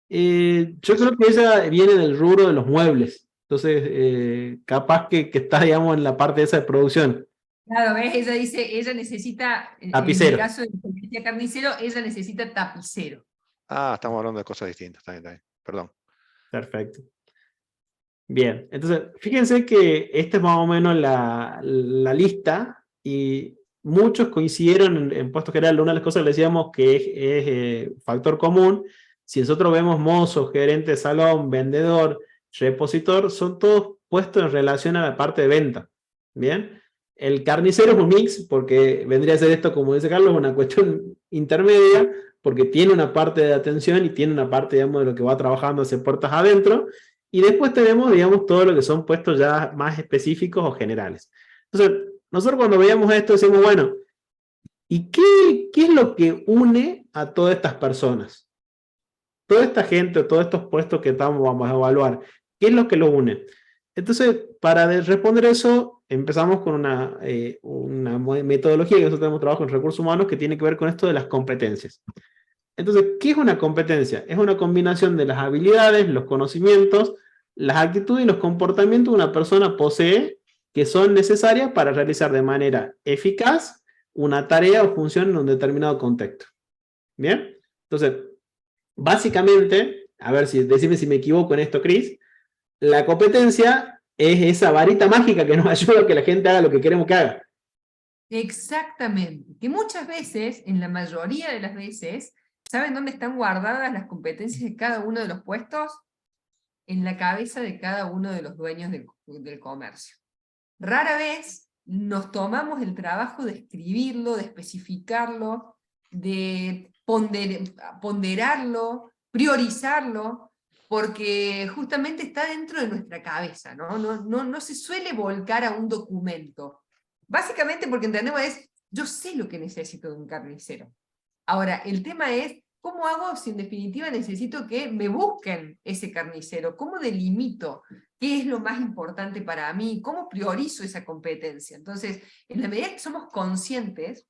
Yo creo que ella viene del rubro de los muebles. Entonces, capaz que está, digamos, en la parte esa de producción. Claro, ¿ves? Ella dice, ella necesita, en Tapicero. el caso de que decía carnicero, ella necesita tapicero. Ah, estamos hablando de cosas distintas, está bien, perdón. Perfecto. Bien, entonces, fíjense que esta es más o menos la lista, y muchos coincidieron en puestos generales. Una de las cosas que le decíamos que es factor común, si nosotros vemos mozo, gerente de salón, vendedor, repositor, son todos puestos en relación a la parte de venta. Bien, el carnicero es un mix, porque vendría a ser esto, como dice Carlos, una cuestión intermedia, porque tiene una parte de atención y tiene una parte, digamos, de lo que va trabajando hacia puertas adentro, Y después tenemos, digamos, todo lo que son puestos ya más específicos o generales. Entonces, nosotros cuando veíamos esto decimos, bueno, ¿y qué es lo que une a todas estas personas? Toda esta gente, todos estos puestos que vamos a evaluar, ¿qué es lo que lo une? Entonces, para responder eso, empezamos con una metodología que nosotros tenemos trabajo en recursos humanos que tiene que ver con esto de las competencias. Entonces, ¿qué es una competencia? Es una combinación de las habilidades, los conocimientos, las actitudes y los comportamientos que una persona posee que son necesarias para realizar de manera eficaz una tarea o función en un determinado contexto. ¿Bien? Entonces, básicamente, a ver si decime si me equivoco en esto, Cris, la competencia es esa varita mágica que nos ayuda a que la gente haga lo que queremos que haga. Exactamente. Que muchas veces, en la mayoría de las veces, ¿saben dónde están guardadas las competencias de cada uno de los puestos? En la cabeza de cada uno de los dueños del comercio. Rara vez nos tomamos el trabajo de escribirlo, de especificarlo, de ponderarlo, priorizarlo, porque justamente está dentro de nuestra cabeza, ¿no? No se suele volcar a un documento. Básicamente porque entendemos yo sé lo que necesito de un carnicero. Ahora, el tema es, ¿cómo hago si en definitiva necesito que me busquen ese carnicero? ¿Cómo delimito qué es lo más importante para mí? ¿Cómo priorizo esa competencia? Entonces, en la medida que somos conscientes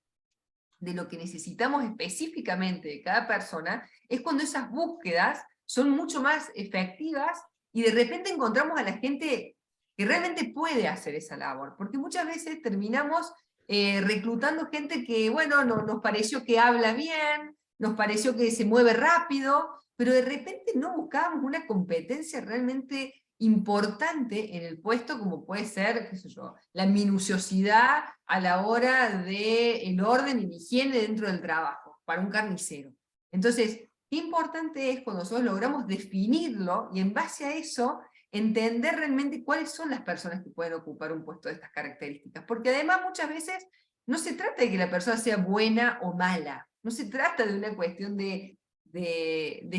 de lo que necesitamos específicamente de cada persona, es cuando esas búsquedas son mucho más efectivas y de repente encontramos a la gente que realmente puede hacer esa labor. Porque muchas veces terminamos reclutando gente que, bueno, nos pareció que habla bien, nos pareció que se mueve rápido, pero de repente no buscábamos una competencia realmente importante en el puesto, como puede ser, qué sé yo, la minuciosidad a la hora del orden y la higiene dentro del trabajo, para un carnicero. Entonces, qué importante es cuando nosotros logramos definirlo y en base a eso entender realmente cuáles son las personas que pueden ocupar un puesto de estas características. Porque además muchas veces no se trata de que la persona sea buena o mala, no se trata de una cuestión de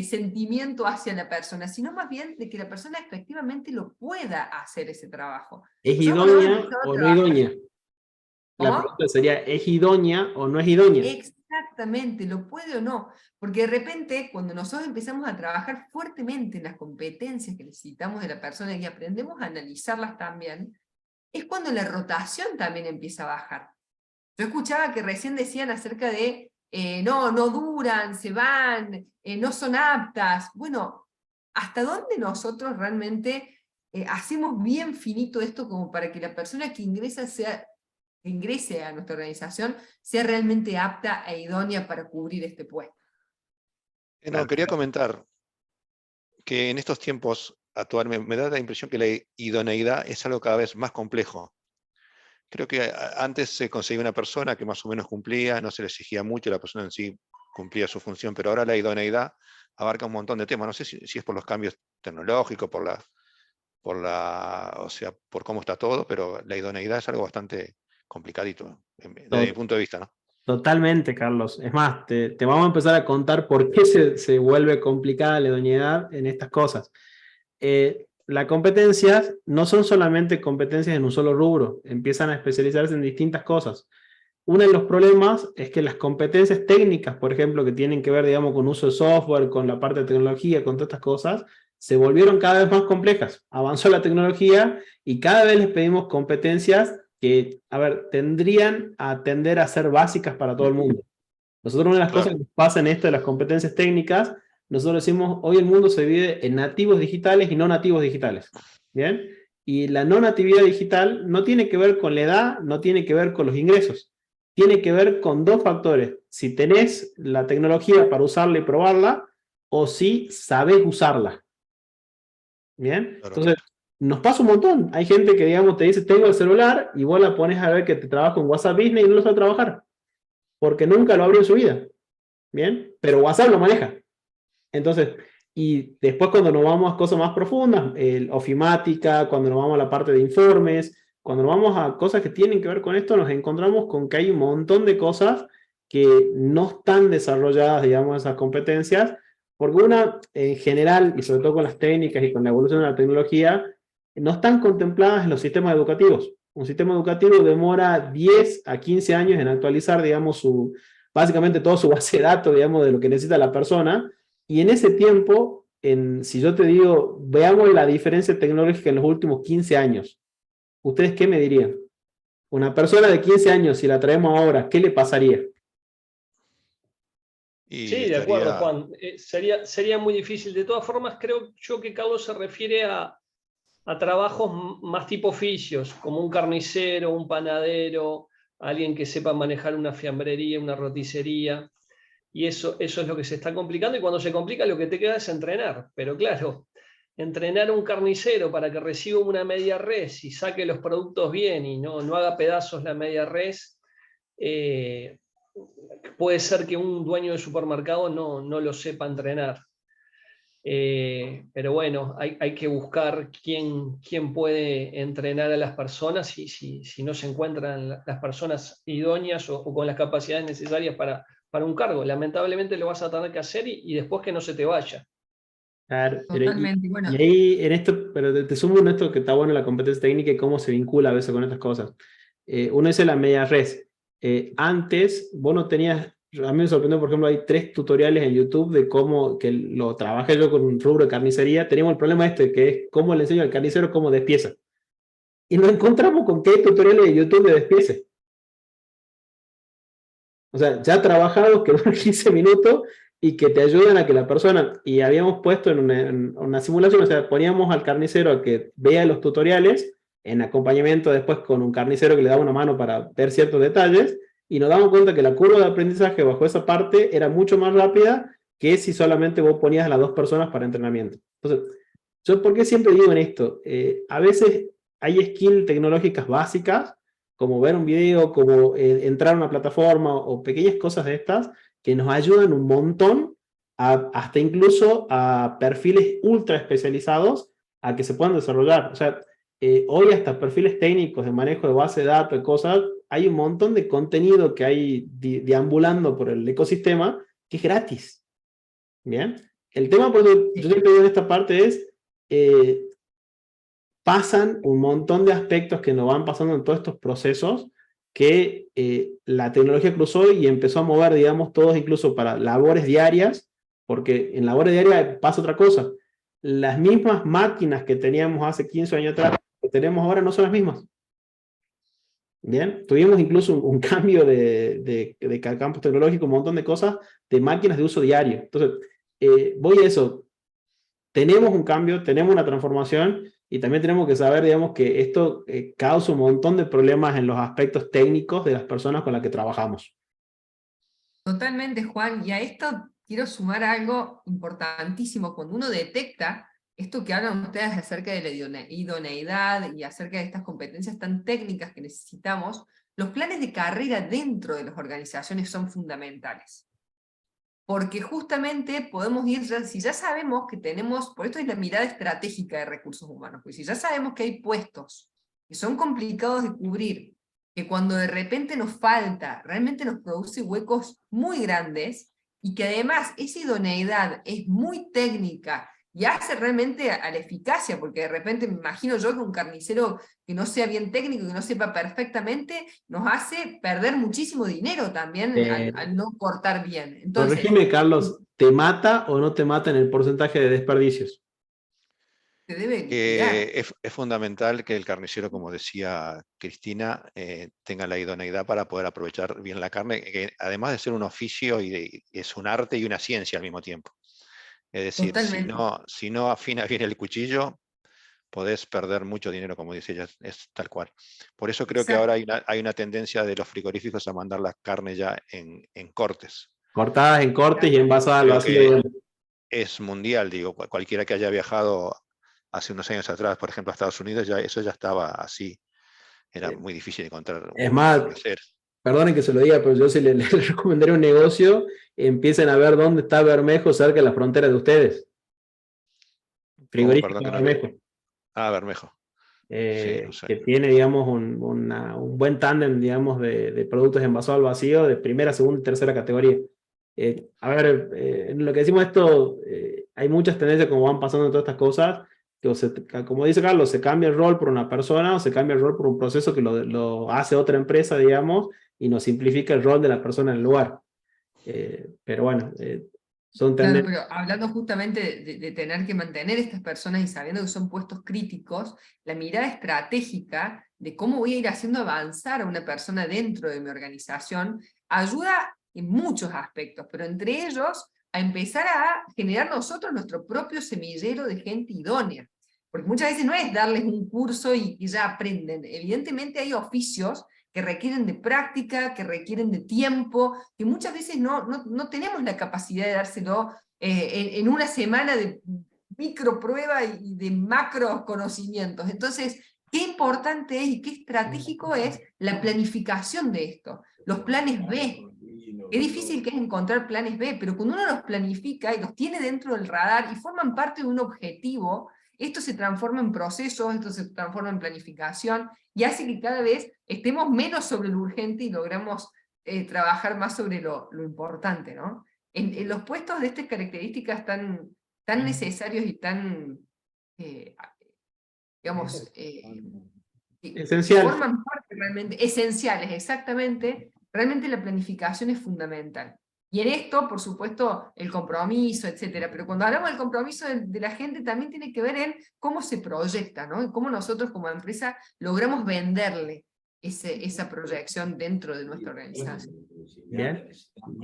sentimiento hacia la persona, sino más bien de que la persona efectivamente lo pueda hacer ese trabajo. ¿Es Nosotros idónea o no idónea? La ¿Cómo? pregunta sería, ¿es idónea o no es idónea? Exactamente, lo puede o no, porque de repente cuando nosotros empezamos a trabajar fuertemente en las competencias que necesitamos de la persona y aprendemos a analizarlas también, es cuando la rotación también empieza a bajar. Yo escuchaba que recién decían acerca de no duran, se van, no son aptas. Bueno, ¿hasta dónde nosotros realmente hacemos bien finito esto como para que la persona que ingrese a nuestra organización sea realmente apta e idónea para cubrir este puesto? No, quería comentar que en estos tiempos actuales me da la impresión que la idoneidad es algo cada vez más complejo. Creo que antes se conseguía una persona que más o menos cumplía, no se le exigía mucho, la persona en sí cumplía su función, pero ahora la idoneidad abarca un montón de temas. No sé si es por los cambios tecnológicos, o sea, por cómo está todo, pero la idoneidad es algo bastante complicadito, desde mi punto de vista, ¿no? Totalmente, Carlos. Es más, te vamos a empezar a contar por qué se vuelve complicada la idoneidad en estas cosas. Las competencias no son solamente competencias en un solo rubro, empiezan a especializarse en distintas cosas. Uno de los problemas es que las competencias técnicas, por ejemplo, que tienen que ver, digamos, con uso de software, con la parte de tecnología, con todas estas cosas, se volvieron cada vez más complejas. Avanzó la tecnología y cada vez les pedimos competencias que, a ver, tendrían a tender a ser básicas para todo el mundo. Nosotros una de las cosas que nos pasa en esto de las competencias técnicas, nosotros decimos, hoy el mundo se divide en nativos digitales y no nativos digitales. ¿Bien? Y la no natividad digital no tiene que ver con la edad, no tiene que ver con los ingresos. Tiene que ver con dos factores. Si tenés la tecnología para usarla y probarla, o si sabés usarla. ¿Bien? Claro. Entonces, nos pasa un montón. Hay gente que, digamos, te dice, tengo el celular, y vos la pones a ver que te trabaja en WhatsApp Business y no lo sabe trabajar. Porque nunca lo abrió en su vida. ¿Bien? Pero WhatsApp lo maneja. Entonces, y después cuando nos vamos a cosas más profundas, ofimática, cuando nos vamos a la parte de informes, cuando nos vamos a cosas que tienen que ver con esto, nos encontramos con que hay un montón de cosas que no están desarrolladas, digamos, esas competencias, Porque una, en general, y sobre todo con las técnicas y con la evolución de la tecnología, no están contempladas en los sistemas educativos. Un sistema educativo demora 10 a 15 años en actualizar, digamos, básicamente todo su base de datos, digamos, de lo que necesita la persona, y en ese tiempo, si yo te digo, veamos la diferencia tecnológica en los últimos 15 años, ¿ustedes qué me dirían? Una persona de 15 años, si la traemos ahora, ¿qué le pasaría? Y Sí, de acuerdo, estaría, Juan. Sería muy difícil. De todas formas, creo yo que Carlos se refiere a trabajos más tipo oficios, como un carnicero, un panadero, alguien que sepa manejar una fiambrería, una roticería. Y eso es lo que se está complicando. Y cuando se complica, lo que te queda es entrenar. Pero claro, entrenar a un carnicero para que reciba una media res y saque los productos bien y no haga pedazos la media res, puede ser que un dueño de supermercado no lo sepa entrenar. Pero bueno, hay que buscar quién puede entrenar a las personas y si no se encuentran las personas idóneas o con las capacidades necesarias para un cargo. Lamentablemente lo vas a tener que hacer y después que no se te vaya. Claro, Totalmente. Bueno, y ahí en esto, pero te sumo en esto que está bueno la competencia técnica y cómo se vincula a veces con estas cosas. Uno dice la media res. Antes, vos no tenías, a mí me sorprendió, por ejemplo, hay 3 tutoriales en YouTube de cómo, que lo trabajé yo con un rubro de carnicería, teníamos el problema este, que es cómo le enseño al carnicero cómo despieza. Y nos encontramos con que hay tutoriales de YouTube de despiece. O sea, ya trabajados que duran 15 minutos y que te ayudan a que la persona, y habíamos puesto en una simulación, o sea, poníamos al carnicero a que vea los tutoriales en acompañamiento después con un carnicero que le daba una mano para ver ciertos detalles, y nos damos cuenta que la curva de aprendizaje bajo esa parte era mucho más rápida que si solamente vos ponías a las 2 personas para entrenamiento. Entonces, yo, ¿por qué siempre digo en esto? A veces hay skills tecnológicas básicas como ver un video, como entrar a una plataforma o pequeñas cosas de estas que nos ayudan un montón hasta incluso a perfiles ultra especializados a que se puedan desarrollar. O sea, hoy hasta perfiles técnicos de manejo de base de datos y cosas, hay un montón de contenido que hay deambulando por el ecosistema que es gratis. ¿Bien? El tema, por eso yo siempre digo en esta parte es, pasan un montón de aspectos que nos van pasando en todos estos procesos que la tecnología cruzó y empezó a mover, digamos, todos incluso para labores diarias, porque en labores diarias pasa otra cosa. Las mismas máquinas que teníamos hace 15 años atrás, que tenemos ahora, no son las mismas. Bien, tuvimos incluso un cambio de campos tecnológicos, un montón de cosas, de máquinas de uso diario. Entonces, voy a eso. Tenemos un cambio, tenemos una transformación y también tenemos que saber, digamos, que esto causa un montón de problemas en los aspectos técnicos de las personas con las que trabajamos. totalmente, Juan. Y a esto quiero sumar algo importantísimo. Cuando uno detecta esto que hablan ustedes acerca de la idoneidad y acerca de estas competencias tan técnicas que necesitamos, los planes de carrera dentro de las organizaciones son fundamentales. Porque justamente podemos ir, si ya sabemos que tenemos, por esto es la mirada estratégica de recursos humanos, pues si ya sabemos que hay puestos que son complicados de cubrir, que cuando de repente nos falta, realmente nos produce huecos muy grandes, y que además esa idoneidad es muy técnica, y hace realmente a la eficacia, porque de repente me imagino yo que un carnicero que no sea bien técnico, que no sepa perfectamente, nos hace perder muchísimo dinero también al no cortar bien. Entonces, Corregime, Carlos, ¿te mata o no te mata en el porcentaje de desperdicios? se debe liquidar. Es fundamental que el carnicero, como decía Cristina, tenga la idoneidad para poder aprovechar bien la carne, que además de ser un oficio es un arte y una ciencia al mismo tiempo. Es decir, Totalmente. si no afinas bien el cuchillo, podés perder mucho dinero, como dice ella, es tal cual. Por eso creo que Exacto. ahora hay una tendencia de los frigoríficos a mandar la carne ya en cortes. Cortadas en cortes y envasadas al Creo que vacío. es mundial, digo, cualquiera que haya viajado hace unos años atrás, por ejemplo, a Estados Unidos, eso ya estaba así. Era muy difícil encontrar Es una más, forma de hacer. perdonen que se lo diga, pero yo si le recomendaría un negocio, empiecen a ver dónde está Bermejo cerca de la frontera de ustedes. ¿Cómo? Perdón Frigorífico que no vi. Bermejo. Bermejo. Sí, no sé. Que tiene, digamos, un buen tándem, digamos, de productos envasados al vacío de primera, segunda y tercera categoría. A ver, en lo que decimos esto, hay muchas tendencias como van pasando todas estas cosas, que como dice Carlos, se cambia el rol por una persona o se cambia el rol por un proceso que lo hace otra empresa, digamos, y nos simplifica el rol de la persona en el lugar. Pero bueno, son Claro, tendencias. pero hablando justamente de tener que mantener estas personas y sabiendo que son puestos críticos, la mirada estratégica de cómo voy a ir haciendo avanzar a una persona dentro de mi organización ayuda en muchos aspectos, pero entre ellos a empezar a generar nosotros nuestro propio semillero de gente idónea. Porque muchas veces no es darles un curso y ya aprenden. Evidentemente hay oficios que requieren de práctica, que requieren de tiempo, que muchas veces no tenemos la capacidad de dárselo en una semana de micro prueba y de macro conocimientos. Entonces, qué importante es y qué estratégico es la planificación de esto, los planes B. Qué difícil que es encontrar planes B, pero cuando uno los planifica y los tiene dentro del radar y forman parte de un objetivo, esto se transforma en procesos, esto se transforma en planificación, y hace que cada vez estemos menos sobre lo urgente y logramos trabajar más sobre lo importante, ¿no? En los puestos de estas características tan necesarios y tan, digamos, que Esencial. forman parte realmente, esenciales, exactamente, realmente la planificación es fundamental. Y en esto, por supuesto, el compromiso, etcétera. Pero cuando hablamos del compromiso de la gente, también tiene que ver en cómo se proyecta, ¿no? Y cómo nosotros como empresa logramos venderle esa proyección dentro de nuestra organización. Bien.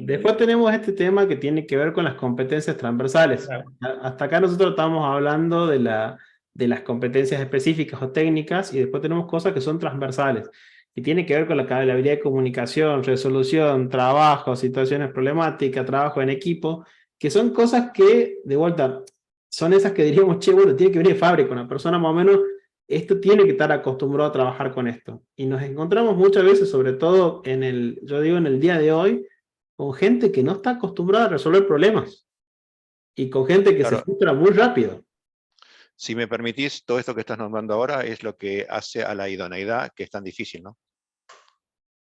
Después tenemos este tema que tiene que ver con las competencias transversales. Hasta acá nosotros estamos hablando de las competencias específicas o técnicas, y después tenemos cosas que son transversales, y tiene que ver con la habilidad de comunicación, resolución, trabajo, situaciones problemáticas, trabajo en equipo, que son cosas que, de vuelta, son esas que diríamos, che, bueno, tiene que venir de fábrica, una persona más o menos, esto tiene que estar acostumbrado a trabajar con esto. Y nos encontramos muchas veces, sobre todo yo digo en el día de hoy, con gente que no está acostumbrada a resolver problemas, y con gente que se frustra muy rápido. Si me permitís, todo esto que estás nombrando ahora es lo que hace a la idoneidad, que es tan difícil, ¿no?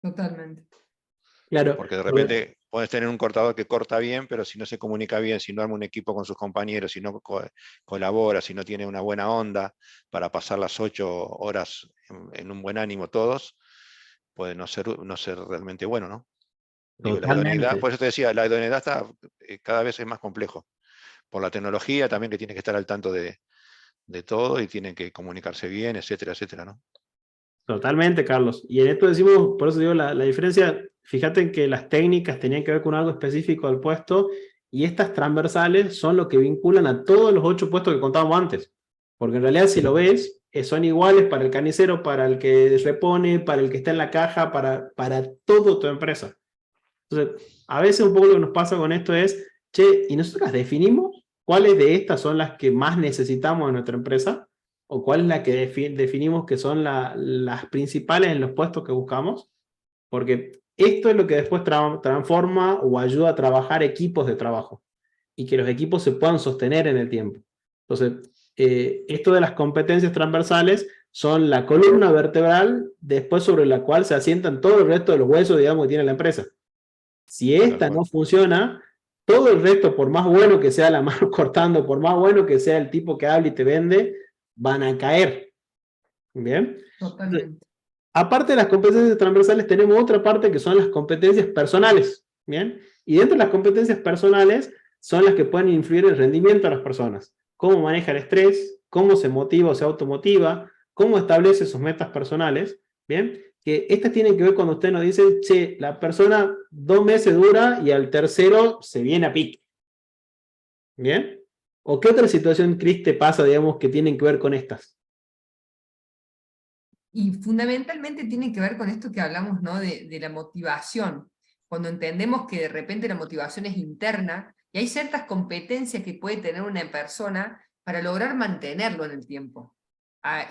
Totalmente. Claro. Porque de repente puedes tener un cortador que corta bien, pero si no se comunica bien, si no arma un equipo con sus compañeros, si no colabora, si no tiene una buena onda para pasar las 8 horas en un buen ánimo todos, puede no ser realmente bueno, ¿no? Digo, la idoneidad, por eso te decía, la idoneidad está, cada vez es más complejo. Por la tecnología también, que tiene que estar al tanto de todo y tienen que comunicarse bien, etcétera, etcétera, ¿no? Totalmente, Carlos. Y en esto decimos, por eso digo la diferencia, fíjate en que las técnicas tenían que ver con algo específico del puesto, y estas transversales son lo que vinculan a todos los 8 puestos que contábamos antes. Porque en realidad, si lo ves, son iguales para el carnicero, para el que repone, para el que está en la caja, para toda tu empresa. Entonces, a veces un poco lo que nos pasa con esto es, che, ¿y nosotros las definimos? ¿Cuáles de estas son las que más necesitamos en nuestra empresa? ¿O cuál es la que definimos que son las principales en los puestos que buscamos? Porque esto es lo que después transforma o ayuda a trabajar equipos de trabajo, y que los equipos se puedan sostener en el tiempo. Entonces, esto de las competencias transversales son la columna vertebral después sobre la cual se asientan todo el resto de los huesos, digamos, que tiene la empresa. Si esta no funciona, todo el resto, por más bueno que sea la mano cortando, por más bueno que sea el tipo que habla y te vende, van a caer. ¿Bien? Totalmente. Aparte de las competencias transversales, tenemos otra parte que son las competencias personales. ¿Bien? Y dentro de las competencias personales son las que pueden influir en el rendimiento de las personas. Cómo maneja el estrés, cómo se motiva o se automotiva, cómo establece sus metas personales. ¿Bien? Que estas tienen que ver cuando usted nos dice, che, la persona 2 meses dura y al tercero se viene a pique. ¿Bien? ¿O qué otra situación, Cris, te pasa, digamos, que tienen que ver con estas? Y fundamentalmente tiene que ver con esto que hablamos, ¿no? de la motivación. Cuando entendemos que de repente la motivación es interna, y hay ciertas competencias que puede tener una persona para lograr mantenerlo en el tiempo.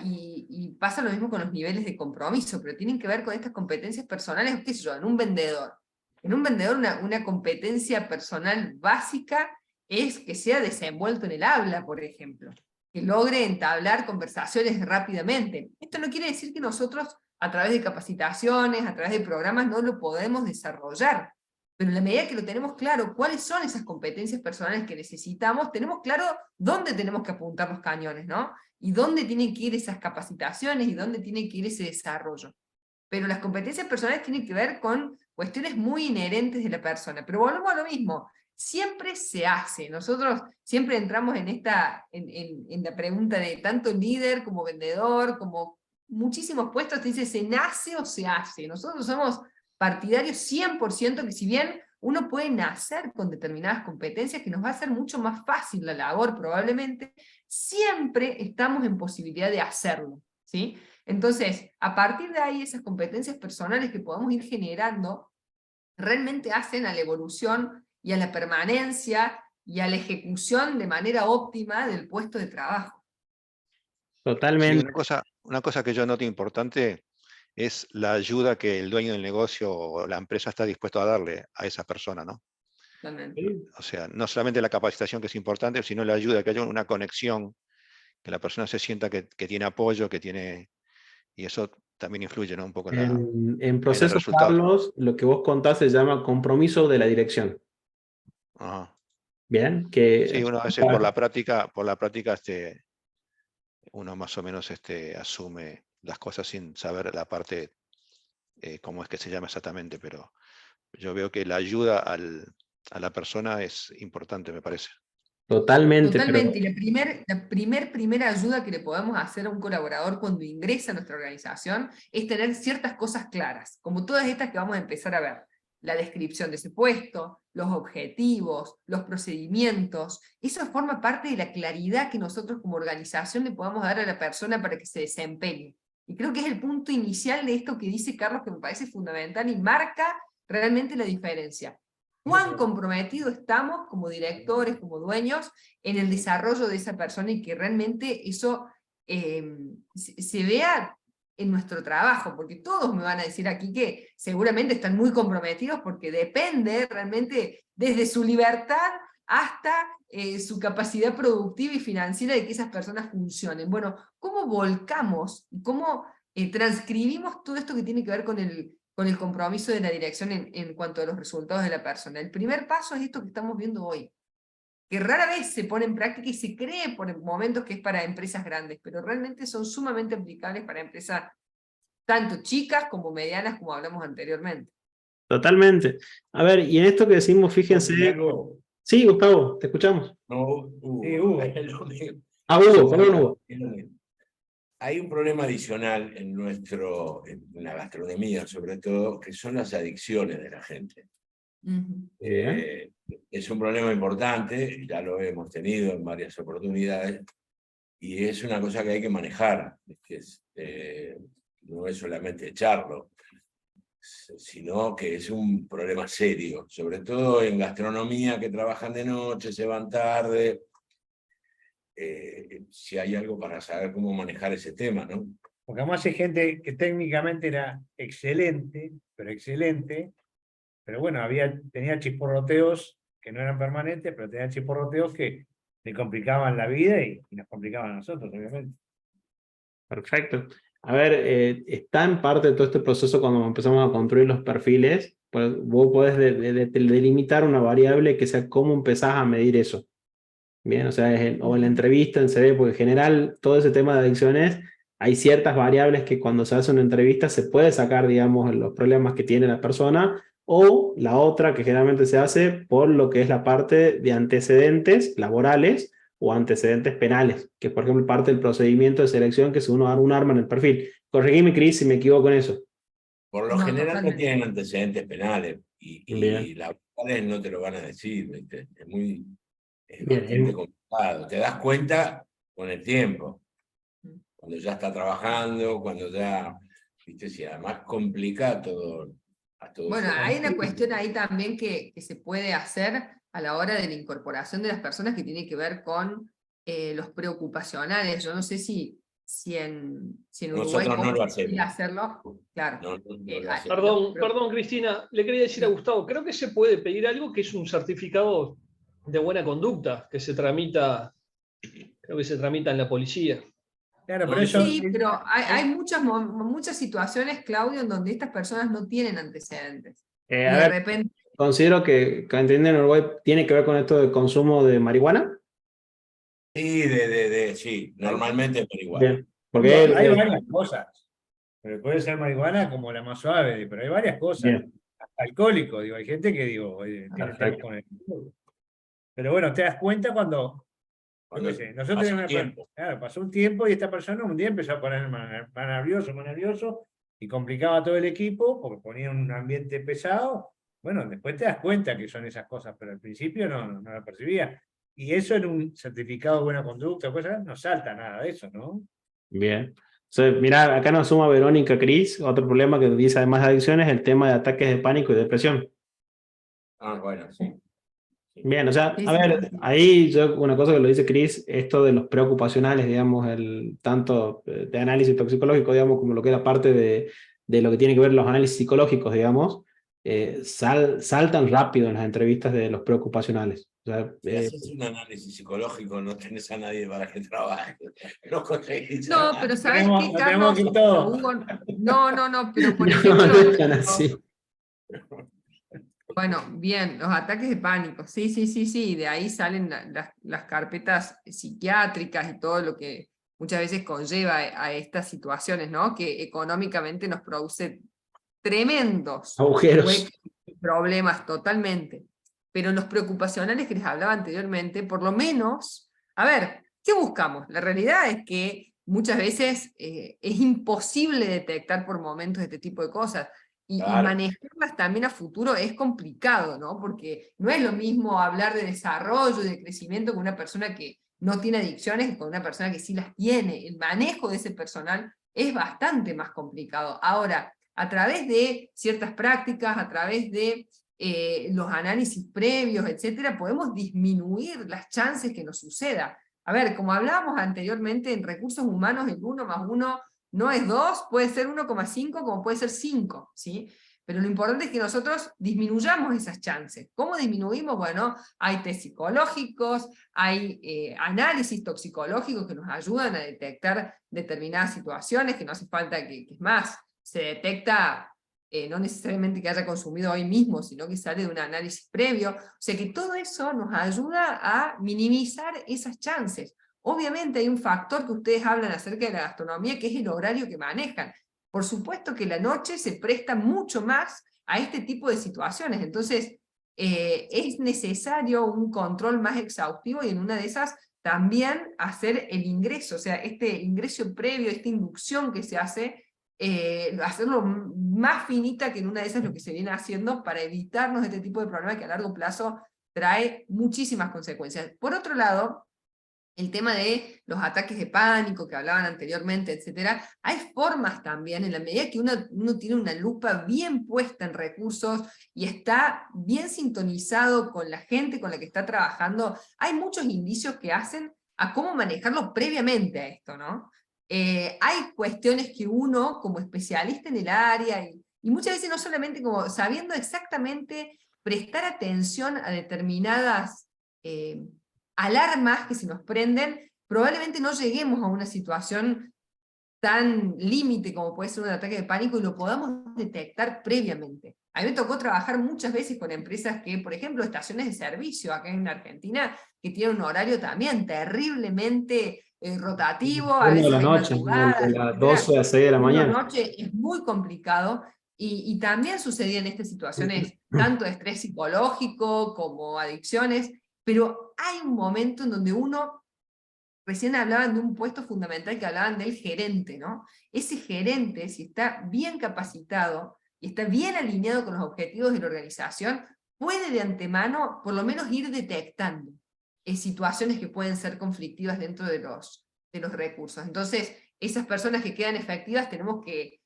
Y pasa lo mismo con los niveles de compromiso, pero tienen que ver con estas competencias personales, qué sé yo, en un vendedor. En un vendedor una competencia personal básica es que sea desenvuelto en el habla, por ejemplo, que logre entablar conversaciones rápidamente. Esto no quiere decir que nosotros, a través de capacitaciones, a través de programas, no lo podemos desarrollar, Pero en la medida que lo tenemos claro, cuáles son esas competencias personales que necesitamos, tenemos claro dónde tenemos que apuntar los cañones, ¿no? Y dónde tienen que ir esas capacitaciones y dónde tiene que ir ese desarrollo. Pero las competencias personales tienen que ver con cuestiones muy inherentes de la persona. Pero volvemos a lo mismo, siempre se hace. Nosotros siempre entramos en la pregunta de tanto líder como vendedor, como muchísimos puestos, te dice, ¿se nace o se hace? Nosotros somos partidarios 100% que si bien uno puede nacer con determinadas competencias que nos va a hacer mucho más fácil la labor probablemente, siempre estamos en posibilidad de hacerlo, ¿sí? Entonces, a partir de ahí, esas competencias personales que podamos ir generando, realmente hacen a la evolución y a la permanencia y a la ejecución de manera óptima del puesto de trabajo. Sí, Totalmente. una cosa que yo noto importante es la ayuda que el dueño del negocio o la empresa está dispuesto a darle a esa persona, ¿no? Totalmente. O sea, no solamente la capacitación que es importante, sino la ayuda, que haya una conexión, que la persona se sienta que tiene apoyo, que tiene... Y eso también influye, ¿no? Un poco En el proceso, resultado. Carlos, lo que vos contás se llama compromiso de la dirección. Ajá. Bien, Sí, que uno a veces por la práctica, uno más o menos asume las cosas sin saber la parte, cómo es que se llama exactamente, pero yo veo que la ayuda a la persona es importante, me parece. totalmente, pero Totalmente, y primera ayuda que le podemos hacer a un colaborador cuando ingresa a nuestra organización es tener ciertas cosas claras, como todas estas que vamos a empezar a ver. La descripción de ese puesto, los objetivos, los procedimientos, eso forma parte de la claridad que nosotros como organización le podamos dar a la persona para que se desempeñe. Y creo que es el punto inicial de esto que dice Carlos, que me parece fundamental y marca realmente la diferencia. ¿Cuán comprometidos estamos como directores, como dueños, en el desarrollo de esa persona y que realmente eso se vea en nuestro trabajo? Porque todos me van a decir aquí que seguramente están muy comprometidos porque depende realmente desde su libertad hasta su capacidad productiva y financiera de que esas personas funcionen. Bueno, ¿cómo volcamos, cómo transcribimos todo esto que tiene que ver con el compromiso de la dirección en cuanto a los resultados de la persona? El primer paso es esto que estamos viendo hoy, que rara vez se pone en práctica y se cree por momentos que es para empresas grandes, pero realmente son sumamente aplicables para empresas tanto chicas como medianas, como hablamos anteriormente. totalmente. A ver, y en esto que decimos, fíjense. Algo, Sí, Gustavo, te escuchamos. no, Sí, Hugo. Ah, Hugo, perdón, Hugo. Hay un problema adicional en la gastronomía, sobre todo, que son las adicciones de la gente. Ujú. Es un problema importante, ya lo hemos tenido en varias oportunidades, y es una cosa que hay que manejar. No es solamente echarlo, sino que es un problema serio, sobre todo en gastronomía, que trabajan de noche, se van tarde. Si hay algo para saber cómo manejar ese tema, ¿no? Porque además hay gente que técnicamente era excelente, pero bueno, tenía chisporroteos que no eran permanentes, pero tenía chisporroteos que le complicaban la vida y nos complicaban a nosotros, obviamente. Perfecto. A ver, está en parte de todo este proceso cuando empezamos a construir los perfiles, pues vos podés delimitar una variable que sea cómo empezás a medir eso. Bien, o sea, o en la entrevista en CV, porque en general todo ese tema de adicciones, hay ciertas variables que cuando se hace una entrevista se puede sacar, digamos, los problemas que tiene la persona, o la otra que generalmente se hace por lo que es la parte de antecedentes laborales o antecedentes penales, que es por ejemplo parte del procedimiento de selección que si uno da un arma en el perfil. Corregime, Cris, si me equivoco en eso. Por lo No, general no totalmente. tienen antecedentes penales, y Bien. las penales no te lo van a decir, ¿viste? Es Bien, bastante complicado. Te das cuenta con el tiempo, cuando ya está trabajando, cuando ya, ¿viste? Si además complica todo. Bueno, hay una cuestión ahí también que se puede hacer a la hora de la incorporación de las personas que tiene que ver con los preocupacionales. Yo no sé si en Uruguay Nosotros no lo es posible hacemos. hacerlo. Claro. No lo Ah, hacemos. Perdón, Cristina, le quería decir a Gustavo, creo que se puede pedir algo que es un certificado de buena conducta, que se tramita, creo que se tramita en la policía. Claro, No, pero eso... Sí, pero hay muchas situaciones, Claudio, en donde estas personas no tienen antecedentes. Y a de ver, repente considero que entienden en Uruguay tiene que ver con esto del consumo de marihuana. Sí, sí, normalmente es marihuana. Bien. Porque Hay varias cosas. Pero puede ser marihuana como la más suave, pero hay varias cosas. bien, Alcohólico, digo, hay gente que digo, tiene temas perfecto. con el alcohol. Pero bueno, te das cuenta cuando, Cuando yo qué sé, nosotros pasa tenemos un tiempo. claro, pasó un tiempo y esta persona un día empezó a poner más nervioso, y complicaba a todo el equipo porque ponía un ambiente pesado. Bueno, después te das cuenta que son esas cosas, pero al principio no lo percibía. Y eso en un certificado de buena conducta, cosas, no salta nada de eso, ¿no? Bien. Entonces, mira, acá nos suma Verónica Cris, otro problema que dice además de adicciones, el tema de ataques de pánico y depresión. Ah, bueno, sí. Bien, o sea, Sí, a sí, ver, sí, sí. ahí yo, una cosa que lo dice Chris, esto de los preocupacionales, digamos, tanto de análisis toxicológico, digamos, como lo que es la parte de lo que tiene que ver los análisis psicológicos, digamos, saltan rápido en las entrevistas de los preocupacionales. O sea, Si haces un análisis psicológico, no tenés a nadie para que trabaje. No conseguís a No, nadie. pero ¿sabes qué, No tenemos Carlos? que ir todos. Hugo, no, pero por no, ejemplo, no es tan así. bueno, bien, los ataques de pánico, sí, de ahí salen las carpetas psiquiátricas y todo lo que muchas veces conlleva a estas situaciones, ¿no? Que económicamente nos produce tremendos Agujeros. huecos y problemas totalmente. Pero los preocupacionales que les hablaba anteriormente, por lo menos, a ver, ¿qué buscamos? La realidad es que muchas veces es imposible detectar por momentos este tipo de cosas. Y Claro. manejarlas también a futuro es complicado, ¿no? Porque no es lo mismo hablar de desarrollo y de crecimiento con una persona que no tiene adicciones que con una persona que sí las tiene. El manejo de ese personal es bastante más complicado. Ahora, a través de ciertas prácticas, a través de los análisis previos, etcétera, podemos disminuir las chances que nos suceda. A ver, como hablábamos anteriormente, en recursos humanos el 1 más 1 no es 2, puede ser 1,5 como puede ser 5, ¿sí? Pero lo importante es que nosotros disminuyamos esas chances. ¿Cómo disminuimos? Bueno, hay test psicológicos, hay análisis toxicológicos que nos ayudan a detectar determinadas situaciones, que no hace falta que es más, se detecta no necesariamente que haya consumido hoy mismo, sino que sale de un análisis previo. O sea que todo eso nos ayuda a minimizar esas chances. Obviamente hay un factor que ustedes hablan acerca de la gastronomía, que es el horario que manejan. Por supuesto que la noche se presta mucho más a este tipo de situaciones, entonces es necesario un control más exhaustivo y en una de esas también hacer el ingreso, o sea, este ingreso previo, esta inducción que se hace, hacerlo más finita que en una de esas lo que se viene haciendo para evitarnos este tipo de problemas que a largo plazo trae muchísimas consecuencias. Por otro lado, el tema de los ataques de pánico que hablaban anteriormente, etcétera, hay formas también, en la medida que uno tiene una lupa bien puesta en recursos y está bien sintonizado con la gente con la que está trabajando, hay muchos indicios que hacen a cómo manejarlo previamente a esto, ¿no? Hay cuestiones que uno, como especialista en el área, y muchas veces no solamente como sabiendo exactamente prestar atención a determinadas alarmas que se nos prenden, probablemente no lleguemos a una situación tan límite como puede ser un ataque de pánico y lo podamos detectar previamente. A mí me tocó trabajar muchas veces con empresas que, por ejemplo, estaciones de servicio acá en Argentina, que tienen un horario también terriblemente rotativo, a 1 de veces la hay noche, entre madrugadas, las etcétera. 12 a 6 de la Turno mañana. noche es muy complicado, y también sucedían estas situaciones, tanto de estrés psicológico como adicciones, pero hay un momento en donde uno, recién hablaban de un puesto fundamental que hablaban del gerente, ¿no? Ese gerente, si está bien capacitado y está bien alineado con los objetivos de la organización, puede de antemano por lo menos ir detectando situaciones que pueden ser conflictivas dentro de los recursos. Entonces, esas personas que quedan efectivas tenemos que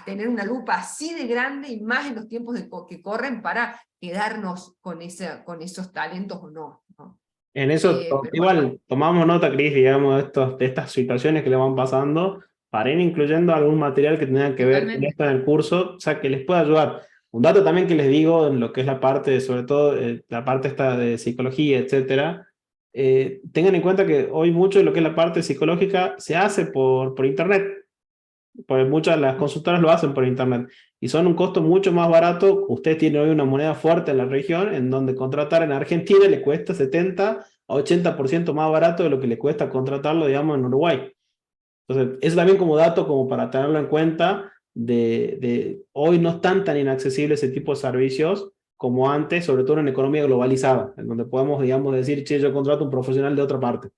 tener una lupa así de grande y más en los tiempos que corren para quedarnos con esos talentos o no, ¿no? En eso, Pero bueno, igual, tomamos nota, Cris, digamos, de estas situaciones que le van pasando, para ir incluyendo algún material que tenga que ver con totalmente. esto en el curso, o sea, que les pueda ayudar. Un dato también que les digo en lo que es la parte, sobre todo, la parte esta de psicología, etcétera, tengan en cuenta que hoy mucho de lo que es la parte psicológica se hace por internet. Pues muchas de las consultoras lo hacen por internet y son un costo mucho más barato. Usted tiene hoy una moneda fuerte en la región en donde contratar en Argentina le cuesta 70 a 80% más barato de lo que le cuesta contratarlo, digamos, en Uruguay. Entonces, es también como dato como para tenerlo en cuenta hoy no están tan inaccesibles ese tipo de servicios como antes, sobre todo en economía globalizada, en donde podemos, digamos, decir, che, yo contrato un profesional de otra parte.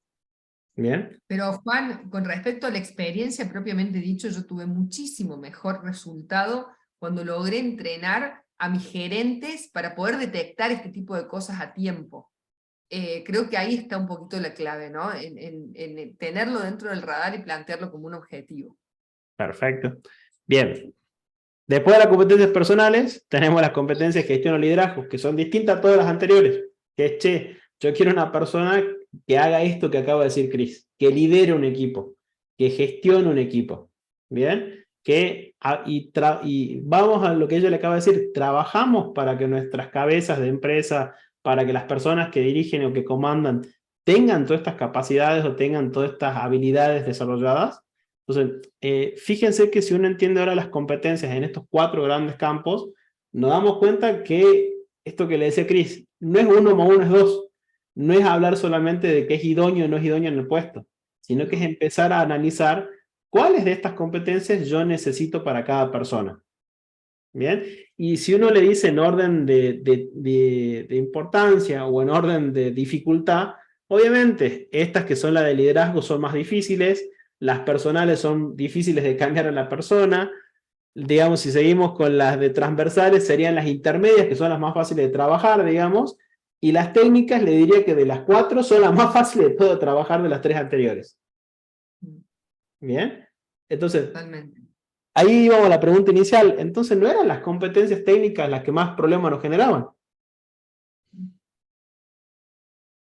¿Bien? Pero Juan, con respecto a la experiencia propiamente dicho, yo tuve muchísimo mejor resultado cuando logré entrenar a mis gerentes para poder detectar este tipo de cosas a tiempo. Creo que ahí está un poquito la clave, ¿no? En tenerlo dentro del radar y plantearlo como un objetivo. Perfecto. Bien. Después de las competencias personales, tenemos las competencias de gestión o liderazgo, que son distintas a todas las anteriores. Que es, che, yo quiero una persona que haga esto que acaba de decir Cris, que lidere un equipo, que gestione un equipo. ¿Bien? Y vamos a lo que ella le acaba de decir, trabajamos para que nuestras cabezas de empresa, para que las personas que dirigen o que comandan tengan todas estas capacidades o tengan todas estas habilidades desarrolladas. Entonces, fíjense que si uno entiende ahora las competencias en estos 4 grandes campos, nos damos cuenta que esto que le decía Cris, no es 1 más 1 es 2. No es hablar solamente de que es idóneo o no es idóneo en el puesto, sino que es empezar a analizar cuáles de estas competencias yo necesito para cada persona. ¿Bien? Y si uno le dice en orden de importancia o en orden de dificultad, obviamente estas que son las de liderazgo son más difíciles, las personales son difíciles de cambiar a la persona, digamos, si seguimos con las de transversales serían las intermedias, que son las más fáciles de trabajar, digamos, y las técnicas le diría que de las 4 son las más fáciles de todo trabajar de las 3 anteriores. ¿Bien? Entonces, Totalmente. ahí íbamos a la pregunta inicial. Entonces, ¿no eran las competencias técnicas las que más problemas nos generaban?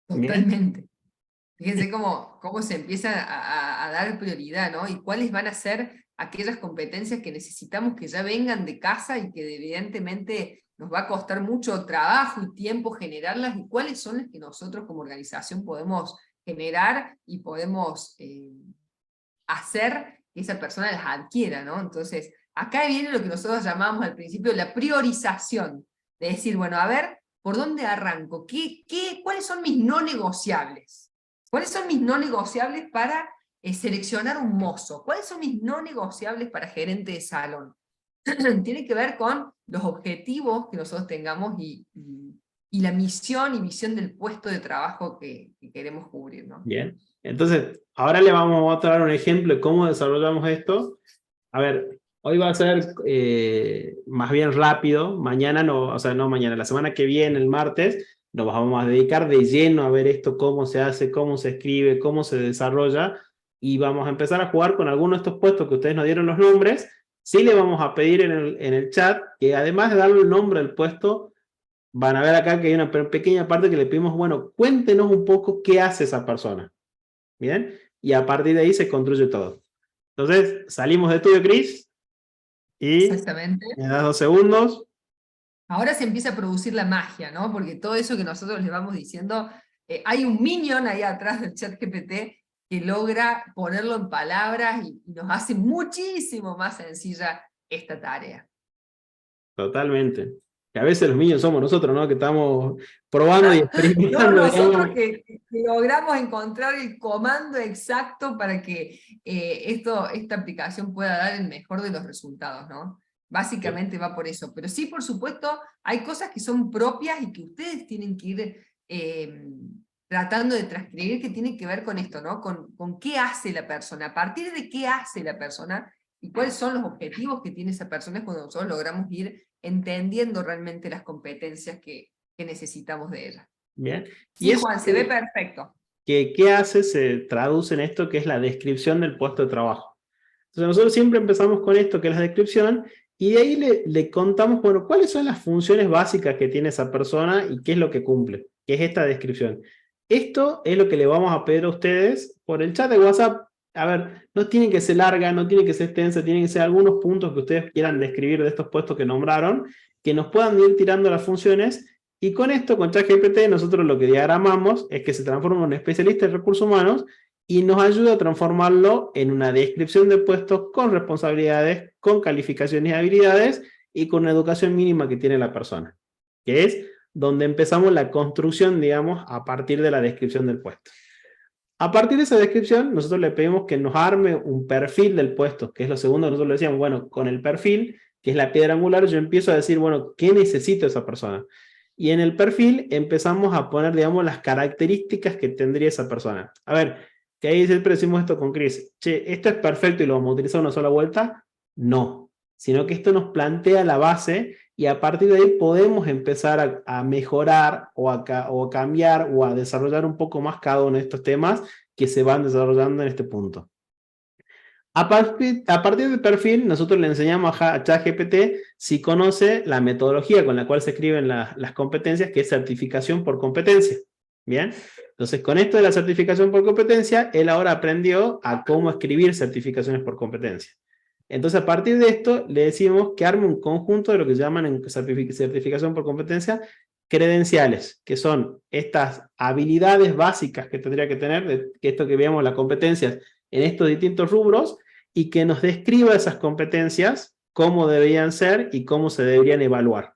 Totalmente. Fíjense cómo se empieza a dar prioridad, ¿no? Y cuáles van a ser aquellas competencias que necesitamos que ya vengan de casa y que evidentemente nos va a costar mucho trabajo y tiempo generarlas, y cuáles son las que nosotros como organización podemos generar y podemos hacer que esa persona las adquiera, ¿no? Entonces, acá viene lo que nosotros llamamos al principio la priorización, de decir, bueno, a ver, ¿por dónde arranco? ¿Cuáles son mis no negociables? ¿Cuáles son mis no negociables para seleccionar un mozo? ¿Cuáles son mis no negociables para gerente de salón? Tiene que ver con los objetivos que nosotros tengamos y la misión y visión del puesto de trabajo que queremos cubrir, ¿no? Bien. Entonces, ahora le vamos a dar un ejemplo de cómo desarrollamos esto. A ver, hoy va a ser más bien rápido. Mañana no, o sea, no mañana, la semana que viene, el martes, nos vamos a dedicar de lleno a ver esto, cómo se hace, cómo se escribe, cómo se desarrolla, y vamos a empezar a jugar con algunos de estos puestos que ustedes nos dieron los nombres. Sí le vamos a pedir en el chat que además de darle el nombre al puesto, van a ver acá que hay una pequeña parte que le pedimos, bueno, cuéntenos un poco qué hace esa persona. ¿Bien? Y a partir de ahí se construye todo. Entonces, salimos de estudio, Cris, y Exactamente. me das 2 segundos. Ahora se empieza a producir la magia, ¿no? Porque todo eso que nosotros les vamos diciendo, hay un minion ahí atrás del chat GPT que logra ponerlo en palabras y nos hace muchísimo más sencilla esta tarea. Totalmente. Que a veces los niños somos nosotros, ¿no? Que estamos probando y experimentando. No, nosotros digamos. que logramos encontrar el comando exacto para que esta aplicación pueda dar el mejor de los resultados, ¿no? Básicamente va por eso. Pero sí, por supuesto, hay cosas que son propias y que ustedes tienen que ir tratando de transcribir, que tienen que ver con esto, ¿no? Con qué hace la persona, a partir de qué hace la persona y cuáles son los objetivos que tiene esa persona, es cuando nosotros logramos ir entendiendo realmente las competencias que necesitamos de ella. Bien. Sí, Juan, se ve perfecto. ¿Qué hace? Se traduce en esto que es la descripción del puesto de trabajo. Entonces nosotros siempre empezamos con esto que es la descripción, y de ahí le contamos, bueno, cuáles son las funciones básicas que tiene esa persona y qué es lo que cumple, que es esta descripción. Esto es lo que le vamos a pedir a ustedes por el chat de WhatsApp. A ver, no tiene que ser larga, no tiene que ser extensa, tienen que ser algunos puntos que ustedes quieran describir de estos puestos que nombraron, que nos puedan ir tirando las funciones, y con esto, con ChatGPT, nosotros lo que diagramamos es que se transforma en un especialista en recursos humanos, y nos ayuda a transformarlo en una descripción de puestos con responsabilidades, con calificaciones y habilidades y con una educación mínima que tiene la persona, que es donde empezamos la construcción, digamos, a partir de la descripción del puesto. A partir de esa descripción, nosotros le pedimos que nos arme un perfil del puesto, que es lo segundo que nosotros le decíamos, bueno, con el perfil, que es la piedra angular, yo empiezo a decir, bueno, ¿qué necesita esa persona? Y en el perfil empezamos a poner, digamos, las características que tendría esa persona. A ver, que ahí siempre decimos esto con Chris, che, ¿esto es perfecto y lo vamos a utilizar una sola vuelta? No, sino que esto nos plantea la base y a partir de ahí podemos empezar a mejorar o a cambiar o a desarrollar un poco más cada uno de estos temas que se van desarrollando en este punto. A partir del perfil, nosotros le enseñamos a ChatGPT si conoce la metodología con la cual se escriben las competencias, que es certificación por competencia. Bien, entonces con esto de la certificación por competencia, él ahora aprendió a cómo escribir certificaciones por competencia. Entonces a partir de esto le decimos que arme un conjunto de lo que llaman en certificación por competencia credenciales, que son estas habilidades básicas que tendría que tener, que esto que veamos las competencias en estos distintos rubros, y que nos describa esas competencias, cómo deberían ser y cómo se deberían evaluar.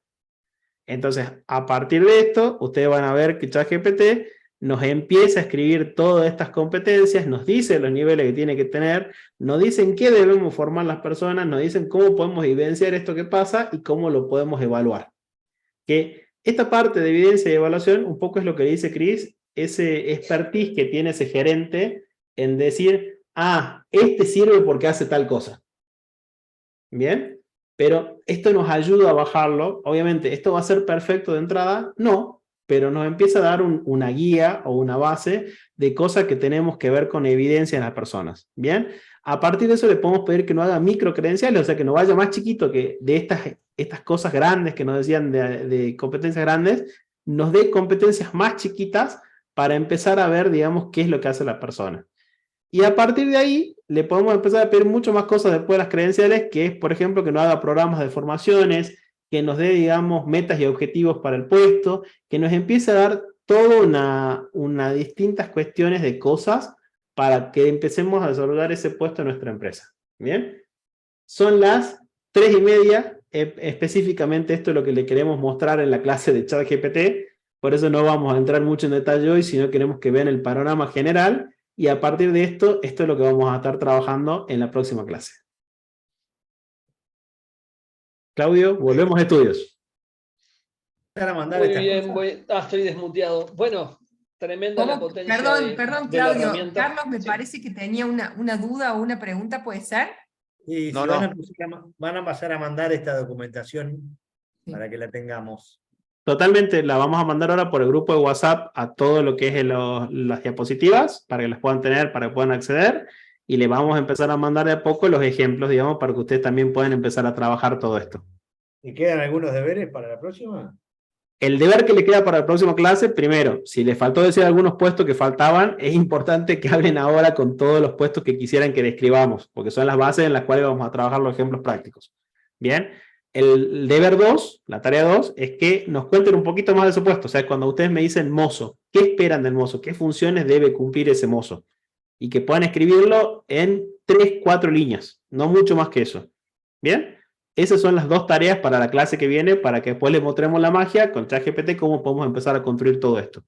Entonces, a partir de esto, ustedes van a ver que ChatGPT nos empieza a escribir todas estas competencias, nos dice los niveles que tiene que tener, nos dicen qué debemos formar las personas, nos dicen cómo podemos evidenciar esto que pasa y cómo lo podemos evaluar. Que esta parte de evidencia y evaluación un poco es lo que dice Chris, ese expertise que tiene ese gerente en decir, ah, este sirve porque hace tal cosa. ¿Bien? Pero esto nos ayuda a bajarlo. Obviamente, ¿esto va a ser perfecto de entrada? No, pero nos empieza a dar una guía o una base de cosas que tenemos que ver con evidencia en las personas. ¿Bien? A partir de eso le podemos pedir que no haga microcredenciales, o sea, que no vaya más chiquito que de estas cosas grandes que nos decían de competencias grandes, nos dé competencias más chiquitas para empezar a ver, digamos, qué es lo que hace la persona. Y a partir de ahí, le podemos empezar a pedir mucho más cosas después de las credenciales, que es, por ejemplo, que nos haga programas de formaciones, que nos dé, digamos, metas y objetivos para el puesto, que nos empiece a dar toda una distintas cuestiones de cosas para que empecemos a desarrollar ese puesto en nuestra empresa. ¿Bien? Son las 3:30, específicamente esto es lo que le queremos mostrar en la clase de ChatGPT, por eso no vamos a entrar mucho en detalle hoy, sino queremos que vean el panorama general. Y a partir de esto es lo que vamos a estar trabajando en la próxima clase. Claudio, volvemos a estudios. Muy bien, estoy desmuteado. Bueno, tremenda la potencia Perdón, de la Claudio. herramienta. Carlos me parece que tenía una duda o una pregunta, ¿puede ser? Y No, van a pasar a mandar esta documentación para que la tengamos. Totalmente, la vamos a mandar ahora por el grupo de WhatsApp a todo lo que es las diapositivas, para que las puedan tener, para que puedan acceder, y le vamos a empezar a mandar de a poco los ejemplos, digamos, para que ustedes también puedan empezar a trabajar todo esto. ¿Y quedan algunos deberes para la próxima? El deber que le queda para la próxima clase, primero, si les faltó decir algunos puestos que faltaban, es importante que hablen ahora con todos los puestos que quisieran que describamos, porque son las bases en las cuales vamos a trabajar los ejemplos prácticos. Bien. El deber 2, la tarea 2, es que nos cuenten un poquito más de su puesto. O sea, cuando ustedes me dicen mozo, ¿qué esperan del mozo? ¿Qué funciones debe cumplir ese mozo? Y que puedan escribirlo en 3, 4 líneas, no mucho más que eso. ¿Bien? Esas son las 2 tareas para la clase que viene, para que después les mostremos la magia con ChatGPT, cómo podemos empezar a construir todo esto.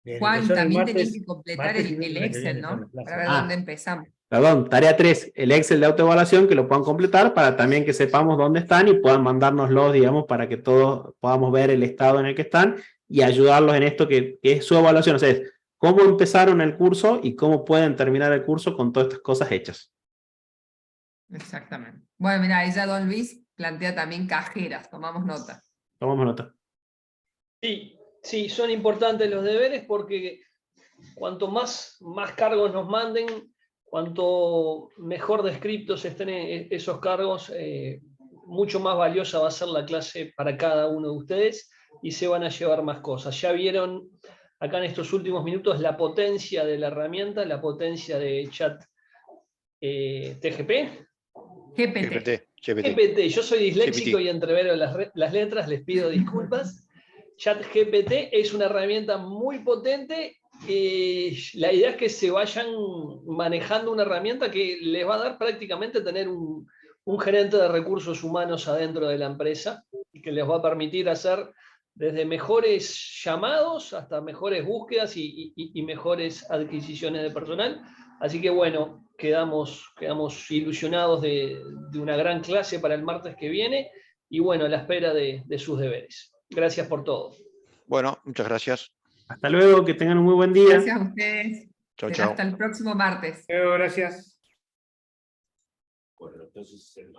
Bien, Juan, también tenían que completar martes y el miércoles que Excel, viene son ¿no? las clases. Para ver dónde empezamos. Perdón, tarea 3, el Excel de autoevaluación, que lo puedan completar para también que sepamos dónde están y puedan mandárnoslos, digamos, para que todos podamos ver el estado en el que están y ayudarlos en esto que es su evaluación. O sea, es cómo empezaron el curso y cómo pueden terminar el curso con todas estas cosas hechas. Exactamente. Bueno, mira, ella Don Luis plantea también cajeras, tomamos nota. Tomamos nota. Sí, son importantes los deberes porque cuanto más cargos nos manden, cuanto mejor descriptos estén esos cargos, mucho más valiosa va a ser la clase para cada uno de ustedes y se van a llevar más cosas. Ya vieron acá en estos últimos minutos la potencia de la herramienta, la potencia de chat TGP. GPT. Yo soy disléxico GPT. y entrevero las letras, les pido disculpas. ChatGPT es una herramienta muy potente La idea es que se vayan manejando una herramienta que les va a dar prácticamente tener un gerente de recursos humanos adentro de la empresa y que les va a permitir hacer desde mejores llamados hasta mejores búsquedas y mejores adquisiciones de personal. Así que bueno, quedamos ilusionados de una gran clase para el martes que viene y bueno, a la espera de sus deberes. Gracias por todo. Bueno, muchas gracias. Hasta luego, que tengan un muy buen día. Gracias a ustedes. Chau, Será chau. hasta el próximo martes. Gracias. Bueno, entonces el martes.